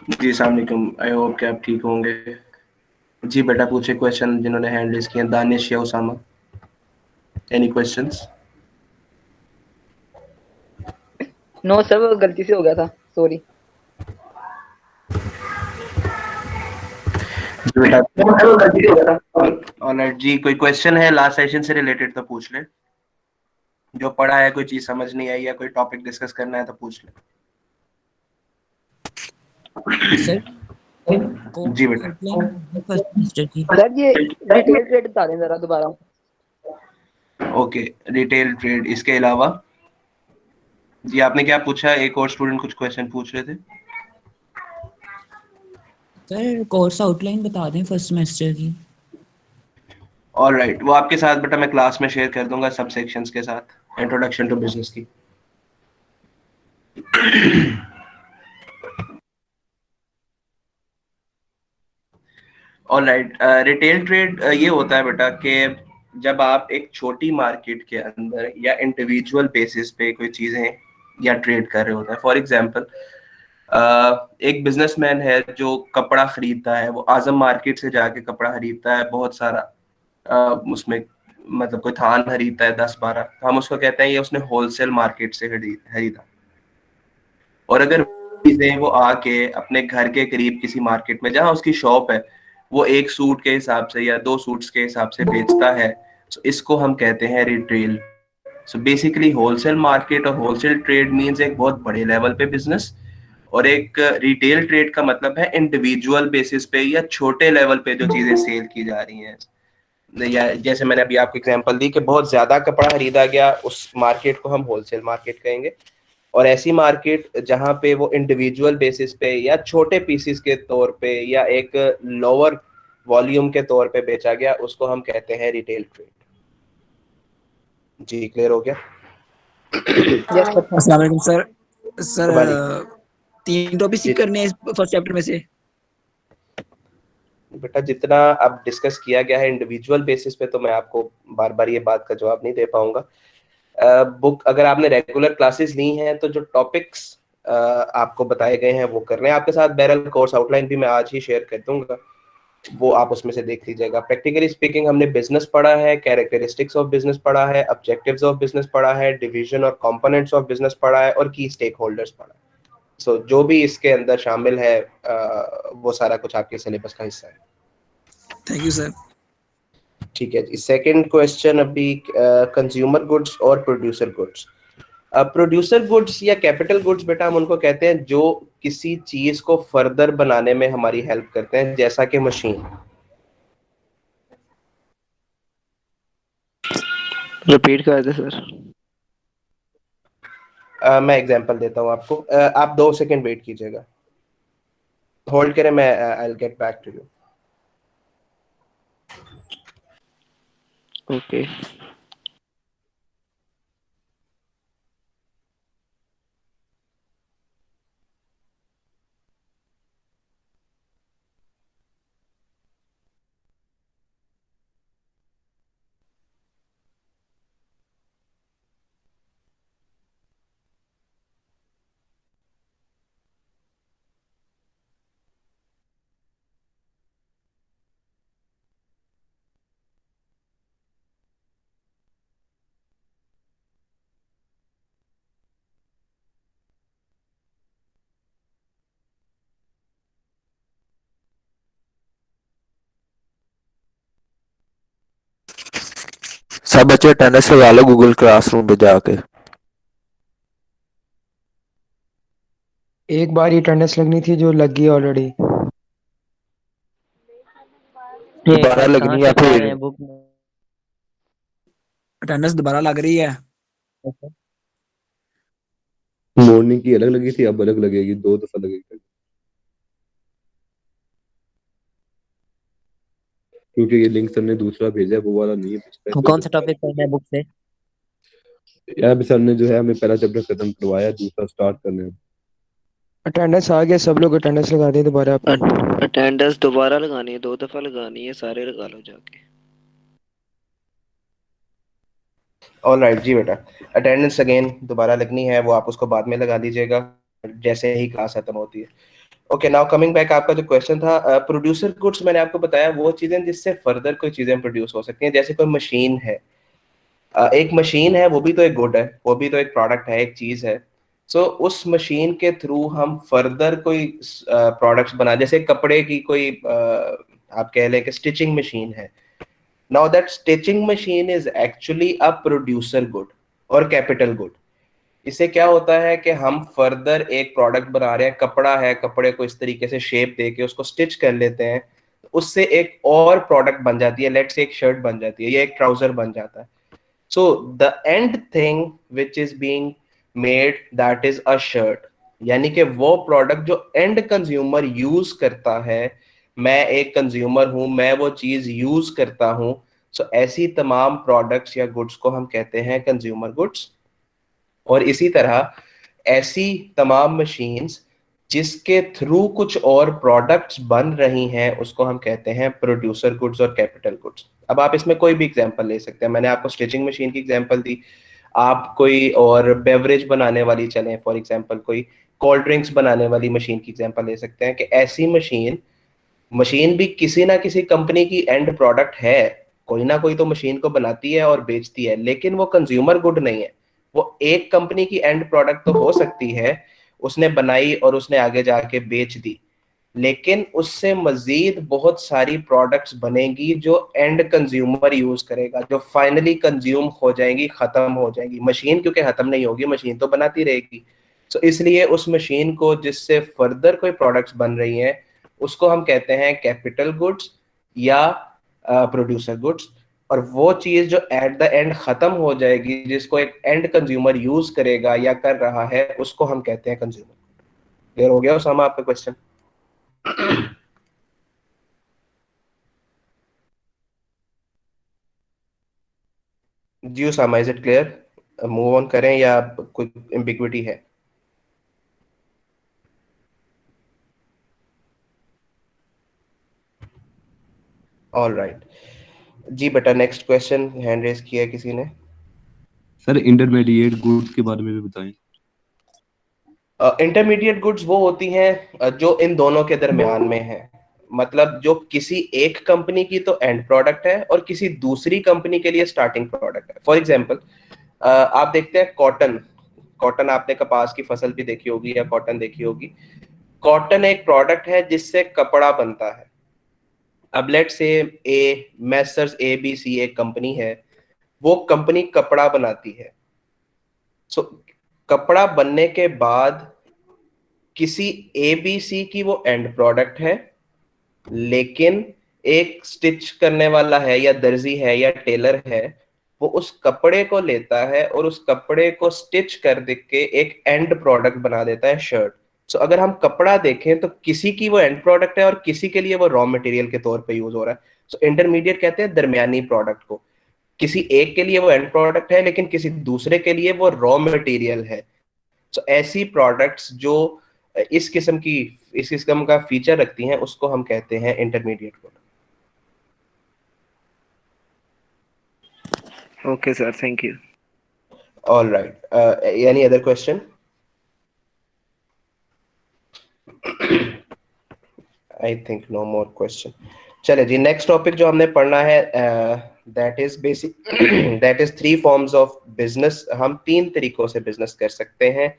जी अस्सलाम वालेकुम। I hope कि आप ठीक होंगे। जी बेटा पूछे क्वेश्चन जिन्होंने हैंड रेज किए। दानिश या Usama, any questions? No sir, वो गलती से हो गया था, सॉरी। जी बेटा ऑलराइट जी, कोई क्वेश्चन है लास्ट सेशन से रिलेटेड तो पूछ ले। जो पढ़ा है, कोई चीज समझ नहीं आई या कोई टॉपिक डिस्कस करना है तो पूछ ले। सर जी बेटा। आउटलाइन फर्स्ट सेमेस्टर की। सर ये रिटेल ट्रेड बता दें जरा दोबारा। ओके, रिटेल ट्रेड, इसके अलावा जी आपने क्या पूछा? एक और स्टूडेंट कुछ क्वेश्चन पूछ रहे थे। सर कोर्स आउटलाइन बता दें फर्स्ट सेमेस्टर की। ऑलराइट, वो आपके साथ बेटा मैं क्लास में शेयर कर दूंगा सब सेक्शंस के साथ, इंट्रोडक्शन टू बिजनेस की। ऑलराइट, रिटेल ट्रेड ये होता है बेटा कि जब आप एक छोटी मार्केट के अंदर या इंडिविजुअल बेसिस पे कोई चीजें या ट्रेड कर रहे होते हैं। फॉर एग्जांपल, एक बिजनेसमैन है जो कपड़ा खरीदता है, वो आजम मार्केट से जाके कपड़ा खरीदता है बहुत सारा। उसमें मतलब कोई थान खरीदता है 10-12, तो हम उसको कहते हैं ये उसने होलसेल मार्केट से खरीदा। और अगर चीजें वो आके अपने घर के करीब किसी मार्केट में जहां उसकी शॉप है, वो एक सूट के हिसाब से या दो सूट्स के हिसाब से बेचता है, तो इसको हम कहते हैं retail. So basically wholesale market और होलसेल ट्रेड मींस एक बहुत बड़े लेवल पे बिजनेस, और एक रिटेल ट्रेड का मतलब है इंडिविजुअल बेसिस पे या छोटे लेवल पे जो चीजें सेल की जा रही हैं। या जैसे मैंने अभी आपको एग्जांपल दी कि बहुत ज्यादा कपड़ा खरीदा गया, उस मार्केट को हम होलसेल मार्केट कहेंगे। और ऐसी मार्केट जहां पे वो इंडिविजुअल बेसिस पे या छोटे पीसेस के तौर पे या एक लोअर वॉल्यूम के तौर पे बेचा गया, उसको हम कहते हैं रिटेल ट्रेड। जी क्लियर हो गया? यस सर, थैंक अस्सलाम वालेकुम सर। सर वालेकुम। 3 टॉपिक जी सीख करने हैं फर्स्ट चैप्टर में से। बेटा जितना अब डिस्कस किया गया है इंडिविजुअल बेसिस पे, तो मैं आपको बार बार ये बात का जवाब नहीं दे पाऊंगा। बुक अगर आपने रेगुलर क्लासेस ली हैं तो जो टॉपिक्स आपको बताए गए हैं वो कर रहे हैं आपके साथ। बहरहाल कोर्स आउटलाइन भी मैं आज ही शेयर कर दूंगा, वो आप उसमें से देख लीजिएगा। प्रैक्टिकली स्पीकिंग हमने बिजनेस पढ़ा है, कैरेक्टरिस्टिक्स ऑफ बिजनेस पढ़ा है, ऑब्जेक्टिव्स ऑफ बिजनेस पढ़ा है, डिवीजन और कंपोनेंट्स ऑफ बिजनेस पढ़ा है, और की स्टेक होल्डर्स पढ़ा है। सो जो भी इसके अंदर शामिल है वो सारा कुछ आपके सिलेबस का हिस्सा है। Thank you sir. ठीक है जी। सेकंड क्वेश्चन अभी, कंज्यूमर गुड्स और प्रोड्यूसर गुड्स। प्रोड्यूसर गुड्स या कैपिटल गुड्स बेटा हम उनको कहते हैं जो किसी चीज को फर्दर बनाने में हमारी हेल्प करते हैं, जैसा कि मशीन। रिपीट कर दे सर। मैं एग्जांपल देता हूँ आपको। आप 2 सेकंड वेट कीजिएगा, होल्ड करें, मैं I will get back to you. Okay. सब बच्चे अटेंडेंस लगा लो गूगल क्लासरूम पे जाके। एक बार ही अटेंडेंस लगनी थी जो लग गई ऑलरेडी। ये दोबारा कहाँ लगनी है से बता रहे फिर? हैं बुक में? अटेंडेंस दोबारा लग रही है। मॉर्निंग की अलग लगी थी, अब अलग लगेगी, 2 दफा लगेगी। क्योंकि ये लिंक सर ने दूसरा भेजा है, वो वाला नहीं है, पिछला है, तो कौन सा बता टॉपिक पढ़ना है बुक से? यार अभी सर ने जो है हमें पहला चैप्टर खत्म करवाया, दूसरा स्टार्ट करना है। अटेंडेंस आ गया, सब लोग अटेंडेंस लगा दें दोबारा अपनी। अटेंडेंस दोबारा लगानी है, 2 दफा लगानी है, सारे लगा लो जाके। ऑलराइट जी बेटा, अटेंडेंस अगेन दोबारा लगनी है, वो आप उसको बाद में लगा दीजिएगा जैसे ही क्लास खत्म होती है। ओके, नाउ कमिंग बैक, आपका जो क्वेश्चन था प्रोड्यूसर गुड्स, मैंने आपको बताया वो चीजें जिससे फर्दर कोई चीजें प्रोड्यूस हो सकती हैं। जैसे कोई मशीन है, एक मशीन है, वो भी तो एक गुड है, वो भी तो एक प्रोडक्ट है, एक चीज है। सो उस मशीन के थ्रू हम फर्दर कोई प्रोडक्ट्स बना, जैसे कपड़े की कोई आप कह लें कि स्टिचिंग मशीन है। Now that stitching machine is actually a producer good और कैपिटल गुड। इससे क्या होता है कि हम फर्दर एक प्रोडक्ट बना रहे हैं, कपड़ा है, कपड़े को इस तरीके से शेप दे के उसको स्टिच कर लेते हैं, उससे एक और प्रोडक्ट बन जाती है, लेट्स से एक शर्ट बन जाती है या एक ट्राउजर बन जाता है। So the end thing which is being made, that is a shirt, यानी कि वो प्रोडक्ट जो एंड कंज्यूमर यूज करता है, मैं एक कंज्यूमर हूं, मैं वो चीज यूज करता हूं। सो ऐसी तमाम प्रोडक्ट्स या गुड्स को हम कहते हैं कंज्यूमर गुड्स। और इसी तरह ऐसी तमाम मशीन्स जिसके थ्रू कुछ और प्रोडक्ट्स बन रही हैं, उसको हम कहते हैं प्रोड्यूसर गुड्स और कैपिटल गुड्स। अब आप इसमें कोई भी एग्जांपल ले सकते हैं, मैंने आपको स्टिचिंग मशीन की एग्जांपल दी, आप कोई और बेवरेज बनाने वाली चलें, फॉर एग्जांपल कोई कोल्ड ड्रिंक्स बनाने वाली मशीन की एग्जांपल ले सकते हैं कि ऐसी मशीन मशीन भी किसी ना किसी कंपनी की एंड प्रोडक्ट है, कोई ना कोई तो मशीन को बनाती है और बेचती है, लेकिन वो कंज्यूमर गुड नहीं है। वो एक कंपनी की एंड प्रोडक्ट तो हो सकती है, उसने बनाई और उसने आगे जाके बेच दी, लेकिन उससे मजीद बहुत सारी प्रोडक्ट्स बनेगी जो एंड कंज्यूमर यूज करेगा, जो फाइनली कंज्यूम हो जाएंगी, खत्म हो जाएंगी। मशीन क्योंकि खत्म नहीं होगी, मशीन तो बनाती रहेगी। तो इसलिए उस मशीन को जिससे फर्दर कोई प्रोडक्ट्स बन रही हैं, उसको हम कहते हैं कैपिटल गुड्स या प्रोड्यूसर गुड्स। और वो चीज जो एट द एंड खत्म हो जाएगी, जिसको एक एंड कंज्यूमर यूज करेगा या कर रहा है, उसको हम कहते हैं कंज्यूमर। क्लियर हो गया उसामा आपका क्वेश्चन? जी Usama, is it clear? Move on करें या कोई एम्बिग्विटी है? ऑल राइट जी बेटा, नेक्स्ट क्वेश्चन हैंड रेज किया है किसी ने। सर इंटरमीडिएट गुड्स के बारे में भी बताएं। इंटरमीडिएट गुड्स वो होती हैं जो इन दोनों के दरमियान में है, मतलब जो किसी एक कंपनी की तो एंड प्रोडक्ट है और किसी दूसरी कंपनी के लिए स्टार्टिंग प्रोडक्ट है। फॉर एग्जांपल आप देखते हैं कॉटन, कॉटन आपने कपास की फसल भी देखी होगी या कॉटन देखी होगी। कॉटन एक प्रोडक्ट है जिससे कपड़ा बनता है। अब लेट से ए मैसर्स ABC एक कंपनी है, वो कंपनी कपड़ा बनाती है। सो कपड़ा बनने के बाद किसी ABC की वो एंड प्रोडक्ट है, लेकिन एक स्टिच करने वाला है या दर्जी है या टेलर है, वो उस कपड़े को लेता है और उस कपड़े को स्टिच कर दे के एक एंड प्रोडक्ट बना देता है, शर्ट। सो अगर हम कपड़ा देखें तो किसी की वो एंड प्रोडक्ट है और किसी के लिए वो रॉ मटेरियल के तौर पे यूज हो रहा है। सो इंटरमीडिएट कहते हैं दरमियानी प्रोडक्ट को। किसी एक के लिए वो एंड प्रोडक्ट है, लेकिन किसी दूसरे के लिए वो रॉ मटेरियल है। सो ऐसी प्रोडक्ट्स जो इस किस्म की इस किस्म का फीचर रखती हैं, उसको हम कहते हैं intermediate good. Okay, sir. Thank you. All right, any other question? I think no more question. चले जी, नेक्स्ट टॉपिक जो हमने पढ़ना है that is basic that is 3 forms of business. हम 3 तरीकों से बिजनेस कर सकते हैं,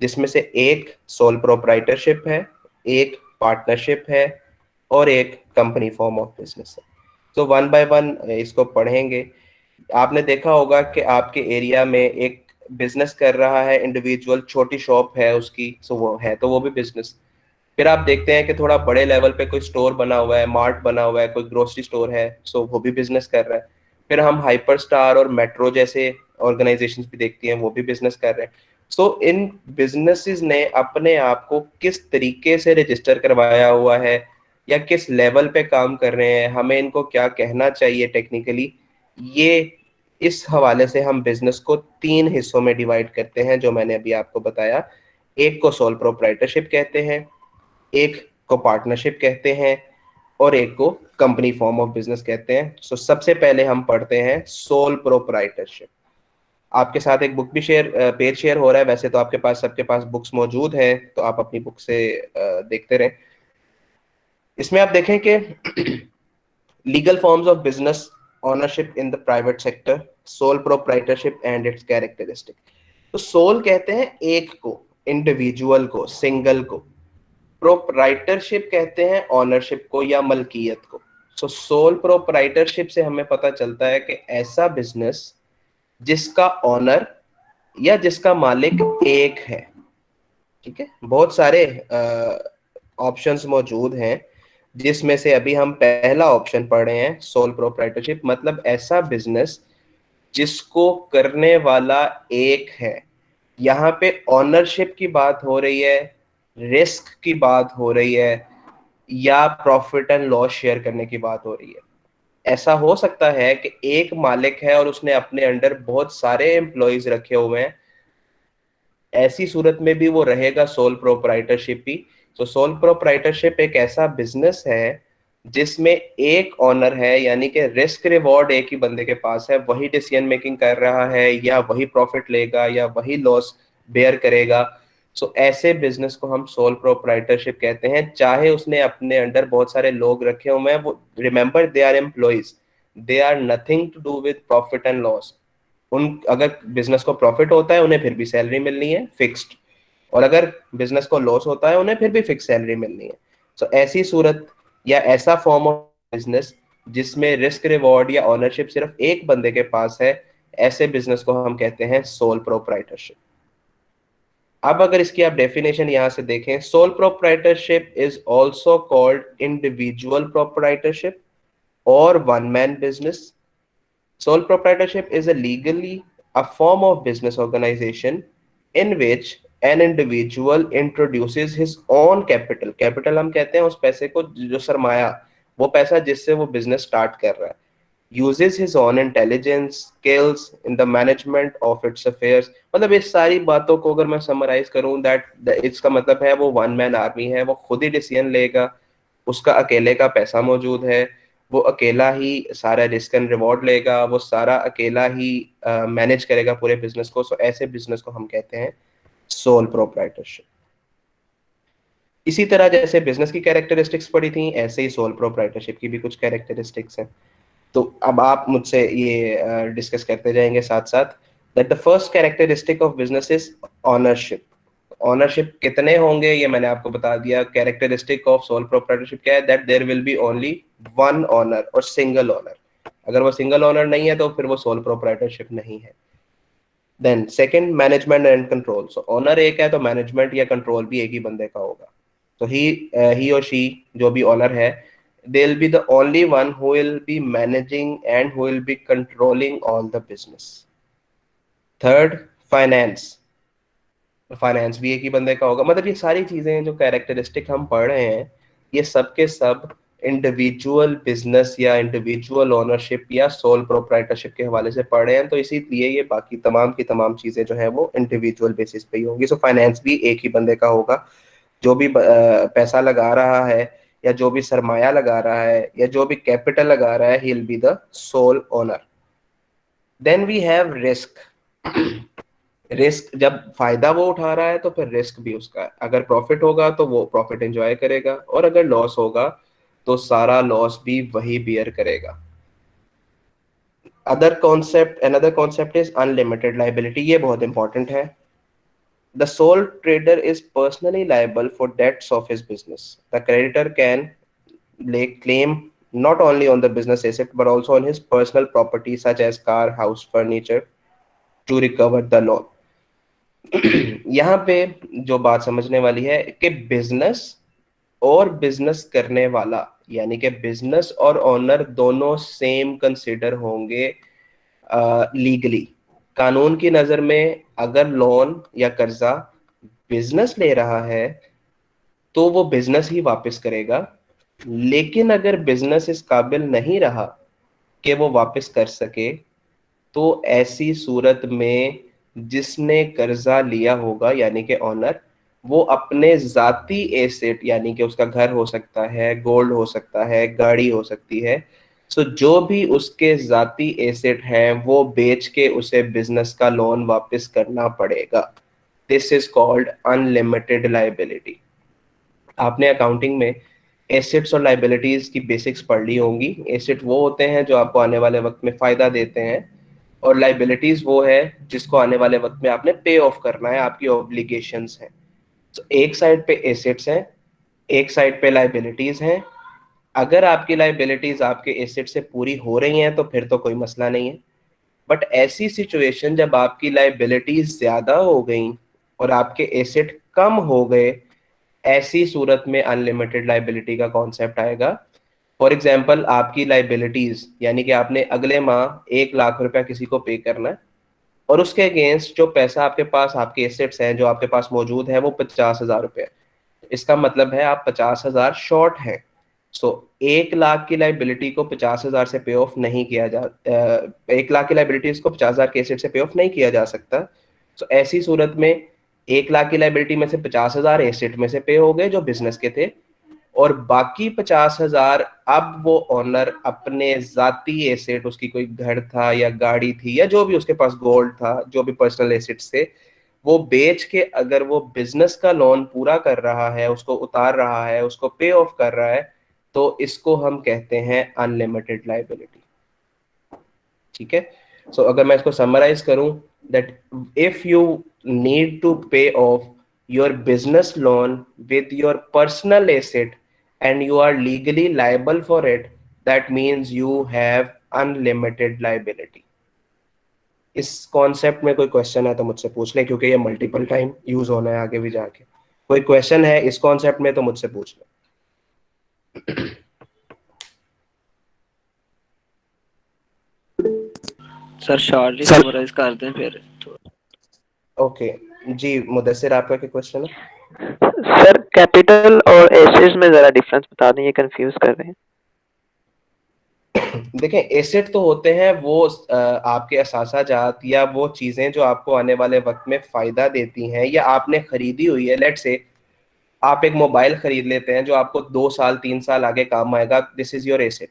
जिसमें से एक सोल प्रोप्राइटरशिप है, एक पार्टनरशिप है और एक कंपनी फॉर्म ऑफ बिजनेस है। तो वन बाय वन इसको पढ़ेंगे। आपने देखा होगा कि आपके एरिया में एक बिजनेस कर रहा है इंडिविजुअल, छोटी शॉप है उसकी, सो वो है तो वो भी बिजनेस। फिर आप देखते हैं कि थोड़ा बड़े लेवल पे कोई स्टोर बना हुआ है, मार्ट बना हुआ है, कोई ग्रोसरी स्टोर है, सो वो भी बिजनेस कर रहा है। फिर हम हाइपर स्टार और मेट्रो जैसे ऑर्गेनाइजेशंस भी देखती हैं, वो भी बिजनेस कर रहे हैं। सो इन बिजनेसेस ने अपने आप को किस तरीके से रजिस्टर करवाया हुआ है या किस लेवल पे काम कर रहे हैं, हमें इनको क्या कहना चाहिए टेक्निकली, ये इस हवाले से हम बिजनेस को 3 हिस्सों में डिवाइड करते हैं, जो मैंने अभी आपको बताया। एक को सोल प्रोप्राइटरशिप कहते हैं, एक को पार्टनरशिप कहते हैं और एक को कंपनी फॉर्म ऑफ बिजनेस कहते हैं। सो सबसे पहले हम पढ़ते हैं सोल प्रोप्राइटरशिप। आपके साथ एक बुक भी पेज शेयर हो रहा है। वैसे तो आपके पास सबके पास बुक्स मौजूद है, तो आप अपनी बुक से देखते रहें। इसमें आप देखें कि legal forms of business ownership in the private sector, sole proprietorship and it's characteristic. तो सोल कहते हैं एक को, इंडिविजुअल को, सिंगल को। प्रोप्राइटरशिप कहते हैं ओनरशिप को या मलकियत को। सो सोल प्रोप्राइटरशिप से हमें पता चलता है कि ऐसा बिजनेस जिसका ओनर या जिसका मालिक एक है। ठीक है, बहुत सारे ऑप्शंस मौजूद हैं, जिसमें से अभी हम पहला ऑप्शन पढ़ रहे हैं, सोल प्रोप्राइटरशिप, मतलब ऐसा बिजनेस जिसको करने वाला एक है। यहाँ पे ओनरशिप की बात हो रही है, रिस्क की बात हो रही है, या प्रॉफिट एंड लॉस शेयर करने की बात हो रही है। ऐसा हो सकता है कि एक मालिक है और उसने अपने अंडर बहुत सारे एम्प्लॉयज रखे हुए हैं, ऐसी सूरत में भी वो रहेगा सोल प्रोप्राइटरशिप ही। तो सोल प्रोप्राइटरशिप एक ऐसा बिजनेस है जिसमें एक ओनर है, यानी कि रिस्क रिवॉर्ड एक ही बंदे के पास है, वही डिसीजन मेकिंग कर रहा है, या वही प्रॉफिट लेगा या वही लॉस बेयर करेगा। सो ऐसे बिजनेस को हम सोल प्रोप्राइटरशिप कहते हैं, चाहे उसने अपने अंडर बहुत सारे लोग रखे हुए हैं। वो remember, they are employees, they are nothing to do with profit and loss. अगर बिजनेस को प्रॉफिट होता है उन्हें फिर भी सैलरी मिलनी है फिक्स्ड, और अगर बिजनेस को लॉस होता है उन्हें फिर भी फिक्स सैलरी मिलनी है। सो ऐसी सूरत या ऐसा फॉर्म ऑफ बिजनेस जिसमें रिस्क रिवॉर्ड या ओनरशिप सिर्फ एक बंदे के पास है, ऐसे बिजनेस को हम कहते हैं सोल प्रोप्राइटरशिप। अब अगर इसकी आप डेफिनेशन यहां से देखें, sole proprietorship is also called individual proprietorship और one man business. Sole proprietorship is a form of business organization in which an individual introduces his own capital. Capital हम कहते हैं उस पैसे को, जो सरमाया, वो पैसा जिससे वो बिजनेस स्टार्ट कर रहा है। Uses his own intelligence, skills in the management of its affairs। मतलब इस सारी बातों को अगर मैं समराइज करूं, इसका मतलब है वो वन मैन आर्मी है, वो खुद ही डिसीजन लेगा, उसका अकेले का पैसा मौजूद है, वो अकेला ही सारा रिस्क एंड रिवॉर्ड लेगा, वो सारा अकेला ही मैनेज करेगा पूरे बिजनेस को। सो ऐसे बिजनेस को हम कहते हैं सोल प्रोप्राइटरशिप। इसी तरह जैसे बिजनेस की कैरेक्टरिस्टिक्स पढ़ी थी, ऐसे ही सोल प्रोप्राइटरशिप की भी कुछ कैरेक्टरिस्टिक्स हैं। तो अब आप मुझसे ये डिस्कस करते जाएंगे साथ साथ, that the first characteristic of business is ownership. Ownership कितने होंगे ये मैंने आपको बता दिया। कैरेक्टरिस्टिक ऑफ सोल प्रोप्राइटरशिप क्या है, that there will be only one owner और सिंगल ओनर। अगर वो सिंगल ओनर नहीं है तो फिर वो सोल प्रोप्राइटरशिप नहीं है। Then second, management and control. So owner एक है तो मैनेजमेंट या कंट्रोल भी एक ही बंदे का होगा। तो ही और शी, जो भी ओनर है, they will be the only one who will be managing and who will be controlling all the business. Third, finance। Finance भी एक ही बंदे का होगा। मतलब ये सारी चीजें जो कैरेक्टरिस्टिक हम पढ़ रहे हैं, ये सब के सब इंडिविजुअल बिजनेस या इंडिविजुअल ओनरशिप या सोल प्रोप्राइटरशिप के हवाले से पढ़ रहे हैं, तो इसीलिए ये बाकी तमाम की तमाम चीजें जो है वो इंडिविजुअल बेसिस पे ही होंगी। सो फाइनेंस भी एक ही बंदे का होगा, जो भी पैसा लगा रहा है या जो भी सरमाया लगा रहा है या जो भी कैपिटल लगा रहा है, he will be the sole owner. Then we have risk. Risk, जब फायदा वो उठा रहा है तो फिर रिस्क भी उसका है। अगर प्रॉफिट होगा तो वो प्रॉफिट एंजॉय करेगा, और अगर लॉस होगा तो सारा लॉस भी वही बियर करेगा। Another concept is unlimited liability. ये बहुत इंपॉर्टेंट है। The sole trader is personally liable for debts of his business. The creditor can lay claim not only on the business asset but also on his personal property such as car, house, furniture to recover the loan. यहाँ पे जो बात समझने वाली है कि business और business करने वाला, यानी कि बिजनेस और ओनर दोनों सेम कंसिडर होंगे लीगली। कानून की नजर में अगर लोन या कर्जा बिजनेस ले रहा है तो वो बिजनेस ही वापस करेगा, लेकिन अगर बिजनेस इस काबिल नहीं रहा कि वो वापस कर सके, तो ऐसी सूरत में जिसने कर्जा लिया होगा यानी कि ओनर, वो अपने जाती एसेट, यानी कि उसका घर हो सकता है, गोल्ड हो सकता है, गाड़ी हो सकती है, सो जो भी उसके जाती एसेट हैं वो बेच के उसे बिजनेस का लोन वापस करना पड़ेगा। This is called unlimited liability. आपने अकाउंटिंग में एसेट्स और लाइबिलिटीज की बेसिक्स पढ़ ली होंगी। एसेट वो होते हैं जो आपको आने वाले वक्त में फायदा देते हैं, और लाइबिलिटीज वो है जिसको आने वाले वक्त में आपने पे ऑफ करना है, आपकी ऑब्लिगेशंस हैं। तो एक साइड पे एसेट्स हैं, एक साइड पे लाइबिलिटीज हैं। अगर आपकी लाइबिलिटीज आपके एसेट से पूरी हो रही हैं तो फिर तो कोई मसला नहीं है, बट ऐसी सिचुएशन जब आपकी लाइबिलिटीज ज्यादा हो गई और आपके एसेट कम हो गए, ऐसी सूरत में अनलिमिटेड लाइबिलिटी का कॉन्सेप्ट आएगा। फॉर एग्जाम्पल, आपकी लाइबिलिटीज यानी कि आपने अगले माह 1 लाख रुपया किसी को पे करना है, और उसके अगेंस्ट जो पैसा आपके पास, आपके एसेट्स हैं जो आपके पास मौजूद है, वो 50,000 रुपये। इसका मतलब है आप 50,000 शॉर्ट हैं। सो 1 लाख की लाइबिलिटी को 50,000 से पे ऑफ नहीं किया जा 1 लाख की लाइबिलिटीज को 50,000 के एसेट से पे ऑफ नहीं किया जा सकता। सो ऐसी सूरत में 1 लाख की लाइबिलिटी में से 50,000 एसेट में से पे हो गए जो बिजनेस के थे, और बाकी 50,000 अब वो ओनर अपने जाती एसेट, उसकी कोई घर था या गाड़ी थी या जो भी उसके पास गोल्ड था, जो भी पर्सनल एसेट्स थे, वो बेच के अगर वो बिजनेस का लोन पूरा कर रहा है, उसको उतार रहा है, उसको पे ऑफ कर रहा है, तो इसको हम कहते हैं अनलिमिटेड लाइबिलिटी। ठीक है। सो अगर मैं इसको समराइज करूं, that if you need to pay off your business loan with your personal asset and you are legally liable for it, that means you have unlimited liability. इस कॉन्सेप्ट में कोई question है तो मुझसे पूछ ले, क्योंकि ये मल्टीपल टाइम यूज होना है आगे भी जाके। कोई क्वेश्चन है इस कॉन्सेप्ट में तो मुझसे पूछ ले। सर शॉर्टली समराइज कर दें फिर। ओके जी, मुदस्सिर आपका क्या क्वेश्चन है? सर कैपिटल और एसेट्स में जरा डिफरेंस बता दें, ये कंफ्यूज कर रहे हैं। देखें, एसेट तो होते हैं वो आपके असासाजात या वो चीजें जो आपको आने वाले वक्त में फायदा देती हैं या आपने खरीदी हुई है। लेट्स से आप एक मोबाइल खरीद लेते हैं जो आपको 2 साल 3 साल आगे काम आएगा, दिस इज योर एसेट।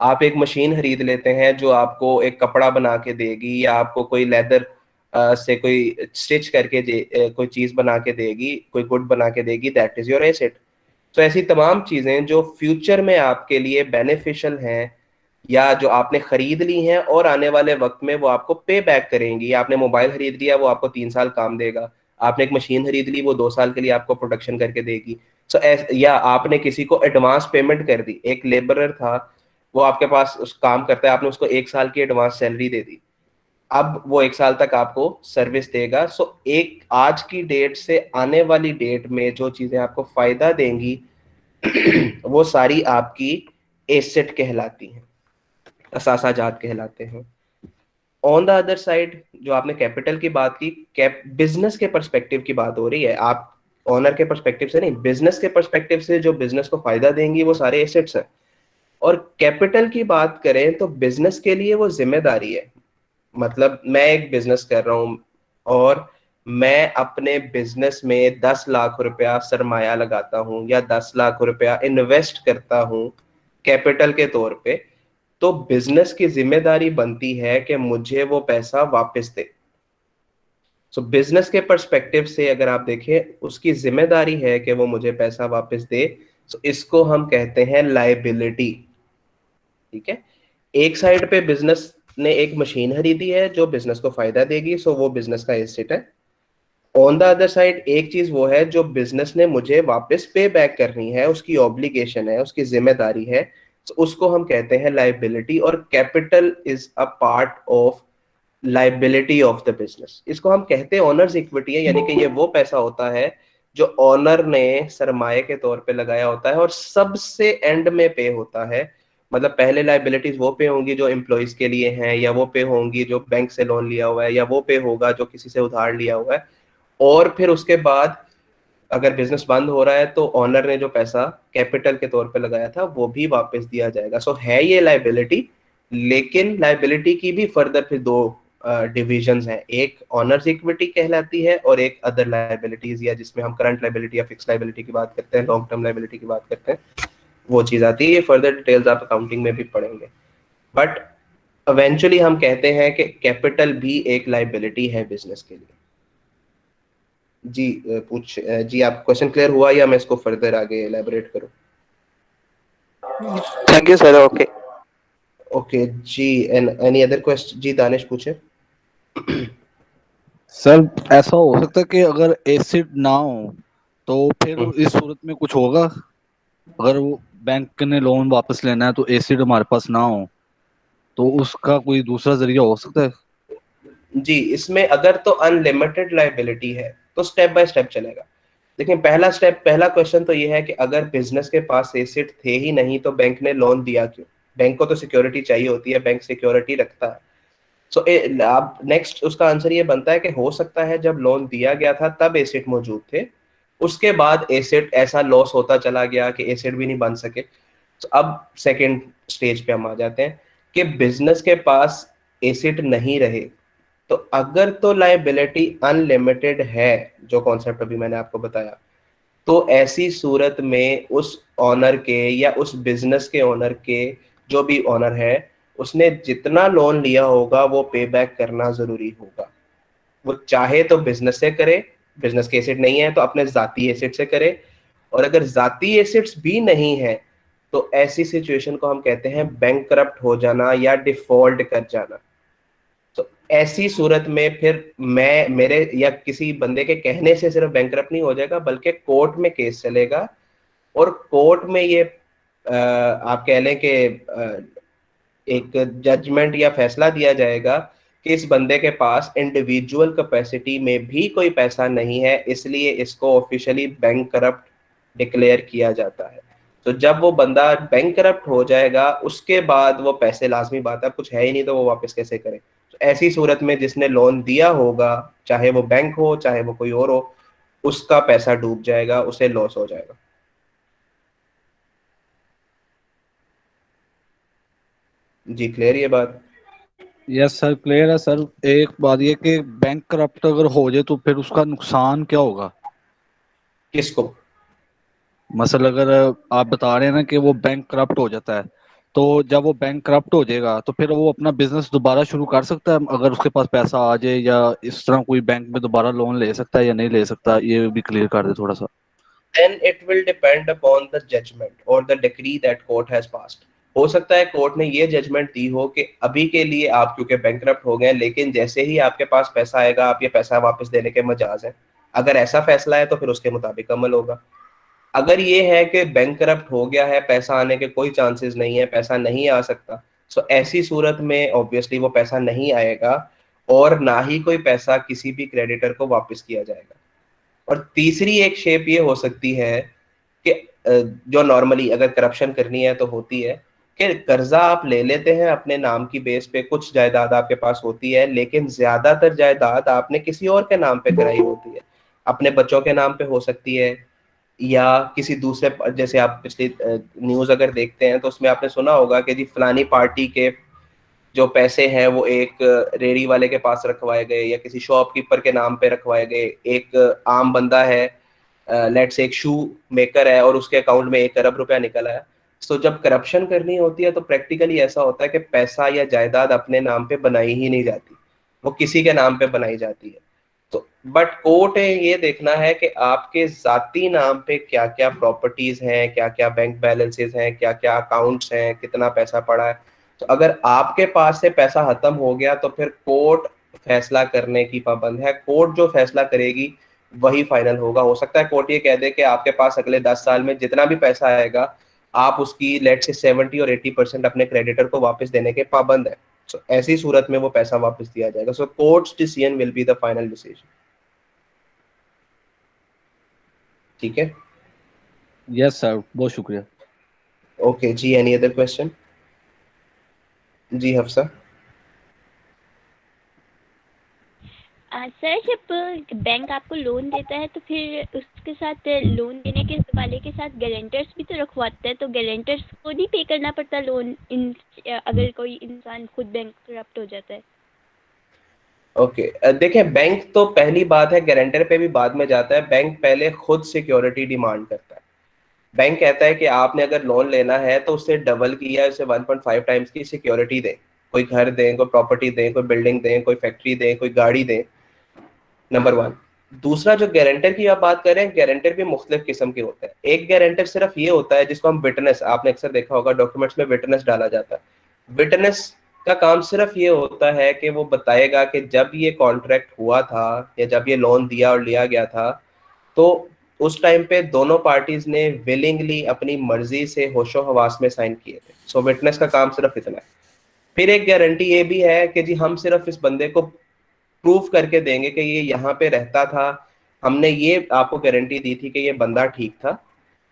आप एक मशीन खरीद लेते हैं जो आपको एक कपड़ा बना के देगी या आपको कोई लेदर से कोई स्टिच करके कोई चीज बना के देगी, कोई गुड बना के देगी, दैट इज योर एसेट। तो ऐसी तमाम चीजें जो फ्यूचर में आपके लिए बेनिफिशियल हैं या जो आपने खरीद ली हैं और आने वाले वक्त में वो आपको पे बैक करेंगी। आपने मोबाइल खरीद लिया, वो आपको 3 साल काम देगा। आपने एक मशीन खरीद ली, वो 2 साल के लिए आपको प्रोडक्शन करके देगी। या आपने किसी को एडवांस पेमेंट कर दी, एक लेबरर था वो आपके पास उस काम करता है, आपने उसको 1 साल की एडवांस सैलरी दे दी, अब वो 1 साल तक आपको सर्विस देगा। सो एक आज की डेट से आने वाली डेट में जो चीजें आपको फायदा देंगी वो सारी आपकी एसेट कहलाती हैं, असासाजात कहलाते हैं। ऑन द अदर साइड, जो आपने कैपिटल की बात की, बिजनेस के पर्सपेक्टिव की बात हो रही है, आप ऑनर के पर्सपेक्टिव से नहीं, बिजनेस के पर्सपेक्टिव से जो बिजनेस को फायदा देंगी वो सारे एसेट्स हैं। और कैपिटल की बात करें तो बिजनेस के लिए वो जिम्मेदारी है। मतलब मैं एक बिजनेस कर रहा हूं और मैं अपने बिजनेस में 10 लाख रुपया सरमाया लगाता हूं या 10 लाख रुपया इन्वेस्ट करता हूं कैपिटल के तौर पे, तो बिजनेस की जिम्मेदारी बनती है कि मुझे वो पैसा वापस दे। सो बिजनेस के पर्सपेक्टिव से अगर आप देखें, उसकी जिम्मेदारी है कि वो मुझे पैसा वापस दे। सो इसको हम कहते हैं लायबिलिटी। ठीक है। एक साइड पे बिजनेस ने एक मशीन खरीदी है जो बिजनेस को फायदा देगी, सो वो बिजनेस का एसेट है। ऑन द अदर साइड एक चीज वो है जो बिजनेस ने मुझे वापस पे बैक करनी है, उसकी ऑब्लिगेशन है, उसकी जिम्मेदारी है, तो उसको हम कहते हैं लायबिलिटी। और capital is a part of liability of the business. इसको हम कहते हैं ओनर्स इक्विटी है, यानी कि ये वो पैसा होता है जो ओनर ने सरमाए के तौर पे लगाया होता है और सबसे एंड में पे होता है। मतलब पहले लायबिलिटीज वो पे होंगी जो एम्प्लॉइज के लिए हैं, या वो पे होंगी जो बैंक से लोन लिया हुआ है, या वो पे होगा जो किसी से उधार लिया हुआ है। और फिर उसके बाद अगर बिजनेस बंद हो रहा है तो ओनर ने जो पैसा कैपिटल के तौर पे लगाया था वो भी वापस दिया जाएगा। सो है ये लायबिलिटी, लेकिन लायबिलिटी की भी फर्दर फिर दो डिविजन्स हैं। एक ओनर्स इक्विटी कहलाती है और एक अदर लायबिलिटीज, या जिसमें हम करंट लायबिलिटी या फिक्स लायबिलिटी की बात करते हैं, लॉन्ग टर्म लायबिलिटी की बात करते हैं, वो चीज आती है। ये फर्दर डिटेल्स आप अकाउंटिंग में भी पढ़ेंगे, बट इवेंचुअली हम कहते हैं कि कैपिटल भी एक लाइबिलिटी है बिजनेस के लिए। जी जी आप क्वेश्चन क्लियर हुआ या मैं इसको फर्दर आगे एलैबोरेट करूं? Thank you sir. Okay. Okay जी, एनी अदर क्वेश्चन? जी दानिश पूछे। सर ऐसा हो सकता है कि अगर एसिड ना हो तो फिर इस सूरत में कुछ होगा? अगर वो बैंक ने लोन वापस लेना है तो एसिड हमारे पास ना हो तो उसका कोई दूसरा जरिया हो सकता है? जी, इसमें अगर तो अनलिमिटेड लाइबिलिटी है तो स्टेप बाय स्टेप चलेगा। देखिए पहला क्वेश्चन तो ये है कि अगर बिजनेस के पास एसेट थे ही नहीं तो बैंक ने लोन दिया क्यों? बैंक को तो सिक्योरिटी चाहिए होती है, बैंक सिक्योरिटी रखता है। सो आप नेक्स्ट उसका आंसर ये बनता है कि हो सकता है जब लोन दिया गया था तब एसेट मौजूद थे, उसके बाद एसेट ऐसा लॉस होता चला गया कि एसेट भी नहीं बन सके। तो अब सेकेंड स्टेज पे हम आ जाते हैं कि बिजनेस के पास एसेट नहीं रहे तो अगर तो लायबिलिटी अनलिमिटेड है, जो कॉन्सेप्ट अभी मैंने आपको बताया, तो ऐसी सूरत में उस ऑनर के या उस बिजनेस के ऑनर के, जो भी ऑनर है, उसने जितना लोन लिया होगा वो पे बैक करना जरूरी होगा। वो चाहे तो बिजनेस से करे, बिजनेस के एसेट नहीं है तो अपने जाती एसेट से करे, और अगर जाती एसेट्स भी नहीं है तो ऐसी सिचुएशन को हम कहते हैं बैंक करप्ट हो जाना या डिफॉल्ट कर जाना। तो ऐसी सूरत में फिर मैं मेरे या किसी बंदे के कहने से सिर्फ बैंकरप्ट नहीं हो जाएगा, बल्कि कोर्ट में केस चलेगा और कोर्ट में ये आप कह लें कि एक जजमेंट या फैसला दिया जाएगा कि इस बंदे के पास इंडिविजुअल कैपेसिटी में भी कोई पैसा नहीं है, इसलिए इसको ऑफिशियली बैंक करप्ट डिक्लेयर किया जाता है। तो जब वो बंदा बैंक करप्ट हो जाएगा उसके बाद वो पैसे, लाजमी बात है, कुछ है ही नहीं तो वो वापस कैसे करे? तो ऐसी सूरत में जिसने लोन दिया होगा, चाहे वो बैंक हो चाहे वो कोई और हो, उसका पैसा डूब जाएगा, उसे लॉस हो जाएगा। जी क्लियर ये बात? यस सर, क्लियर है सर। एक बात ये कि बैंक करप्ट अगर हो जाए तो फिर उसका नुकसान क्या होगा? किसको? मसल अगर आप बता रहे हैं ना कि वो बैंक करप्ट हो जाता है, तो जब वो बैंक करप्ट हो जाएगा तो फिर वो अपना बिजनेस दोबारा शुरू कर सकता है अगर उसके पास पैसा आ जाए, या इस तरह कोई बैंक में दोबारा लोन ले सकता है या नहीं ले सकता? ये भी क्लियर कर दे थोड़ा सा। Then it will depend upon the judgment or the decree that court has passed. हो सकता है कोर्ट ने ये जजमेंट दी हो कि अभी के लिए आप क्योंकि बैंकरप्ट हो गए, लेकिन जैसे ही आपके पास पैसा आएगा आप ये पैसा वापस देने के मजाज हैं। अगर ऐसा फैसला है तो फिर उसके मुताबिक अमल होगा। अगर ये है कि बैंक करप्ट हो गया है, पैसा आने के कोई चांसेस नहीं है, पैसा नहीं आ सकता, सो ऐसी सूरत में ऑब्वियसली वो पैसा नहीं आएगा और ना ही कोई पैसा किसी भी क्रेडिटर को वापस किया जाएगा। और तीसरी एक शेप ये हो सकती है कि जो नॉर्मली अगर करप्शन करनी है तो होती है कि कर्जा आप ले लेते हैं अपने नाम की बेस पे, कुछ जायदाद आपके पास होती है, लेकिन ज्यादातर जायदाद आपने किसी और के नाम पे कराई होती है। अपने बच्चों के नाम पे हो सकती है या किसी दूसरे, जैसे आप पिछली न्यूज अगर देखते हैं तो उसमें आपने सुना होगा कि जी फलानी पार्टी के जो पैसे हैं वो एक रेडी वाले के पास रखवाए गए या किसी शॉपकीपर के नाम पे रखवाए गए। एक आम बंदा है, लेट्स से एक शू मेकर है और उसके अकाउंट में 1 अरब रुपया निकल आया। सो जब करप्शन करनी होती है तो प्रैक्टिकली ऐसा होता है कि पैसा या जायदाद अपने नाम पे बनाई ही नहीं जाती, वो किसी के नाम पे बनाई जाती है। तो बट कोर्ट है ये देखना है कि आपके जाती नाम पे क्या क्या प्रॉपर्टीज हैं, क्या क्या बैंक बैलेंसेस हैं, क्या क्या अकाउंट्स हैं, कितना पैसा पड़ा है। तो अगर आपके पास से पैसा खत्म हो गया तो फिर कोर्ट फैसला करने की पाबंद है। कोर्ट जो फैसला करेगी वही फाइनल होगा। हो सकता है कोर्ट ये कह दे कि आपके पास अगले 10 साल में जितना भी पैसा आएगा आप उसकी लेट से 70 और 80% अपने क्रेडिटर को वापस देने के पाबंद है। So, ऐसी सूरत में वो पैसा वापस दिया जाएगा। So court's decision will be the final decision. ठीक है? यस सर, बहुत शुक्रिया। ओके जी, एनी अदर क्वेश्चन? जी हफ्सा। सर जब बैंक आपको लोन देता है तो फिर उसके साथ लोन देने के वाले के साथ गारंटर्स भी तो रखवाता है, तो गारंटर्स को नहीं पे करना पड़ता लोन अगर कोई इंसान खुद बैंक करप्ट हो जाता है? ओके देखें, बैंक तो पहली बात है गारंटर पे भी बाद में जाता है। बैंक पहले खुद सिक्योरिटी डिमांड करता है। बैंक कहता है कि आपने अगर लोन लेना है तो उससे डबल की या उससे 1.5 टाइम्स की सिक्योरिटी दें, कोई घर दें, कोई प्रॉपर्टी दें, कोई बिल्डिंग दें, कोई फैक्ट्री दें, कोई गाड़ी दें, नंबर 1। दूसरा, जो गारंटर की आप बात कर रहे हैं, गारंटर भी मुख्तलिफ किस्म के होते हैं। एक गारंटर सिर्फ ये होता है जिसको हम विटनेस, आपने अक्सर देखा होगा डॉक्यूमेंट्स में विटनेस डाला जाता है। विटनेस का काम सिर्फ ये होता है कि वो बताएगा कि जब ये कॉन्ट्रैक्ट हुआ था या जब ये लोन दिया और लिया गया था तो उस टाइम पे दोनों पार्टीज ने विलिंगली अपनी मर्जी से होशो हवास में साइन किए थे। सो विटनेस का काम सिर्फ इतना है। फिर एक गारंटी ये भी है कि जी हम सिर्फ इस बंदे को प्रूफ करके देंगे कि ये यहाँ पे रहता था, हमने ये आपको गारंटी दी थी कि ये बंदा ठीक था,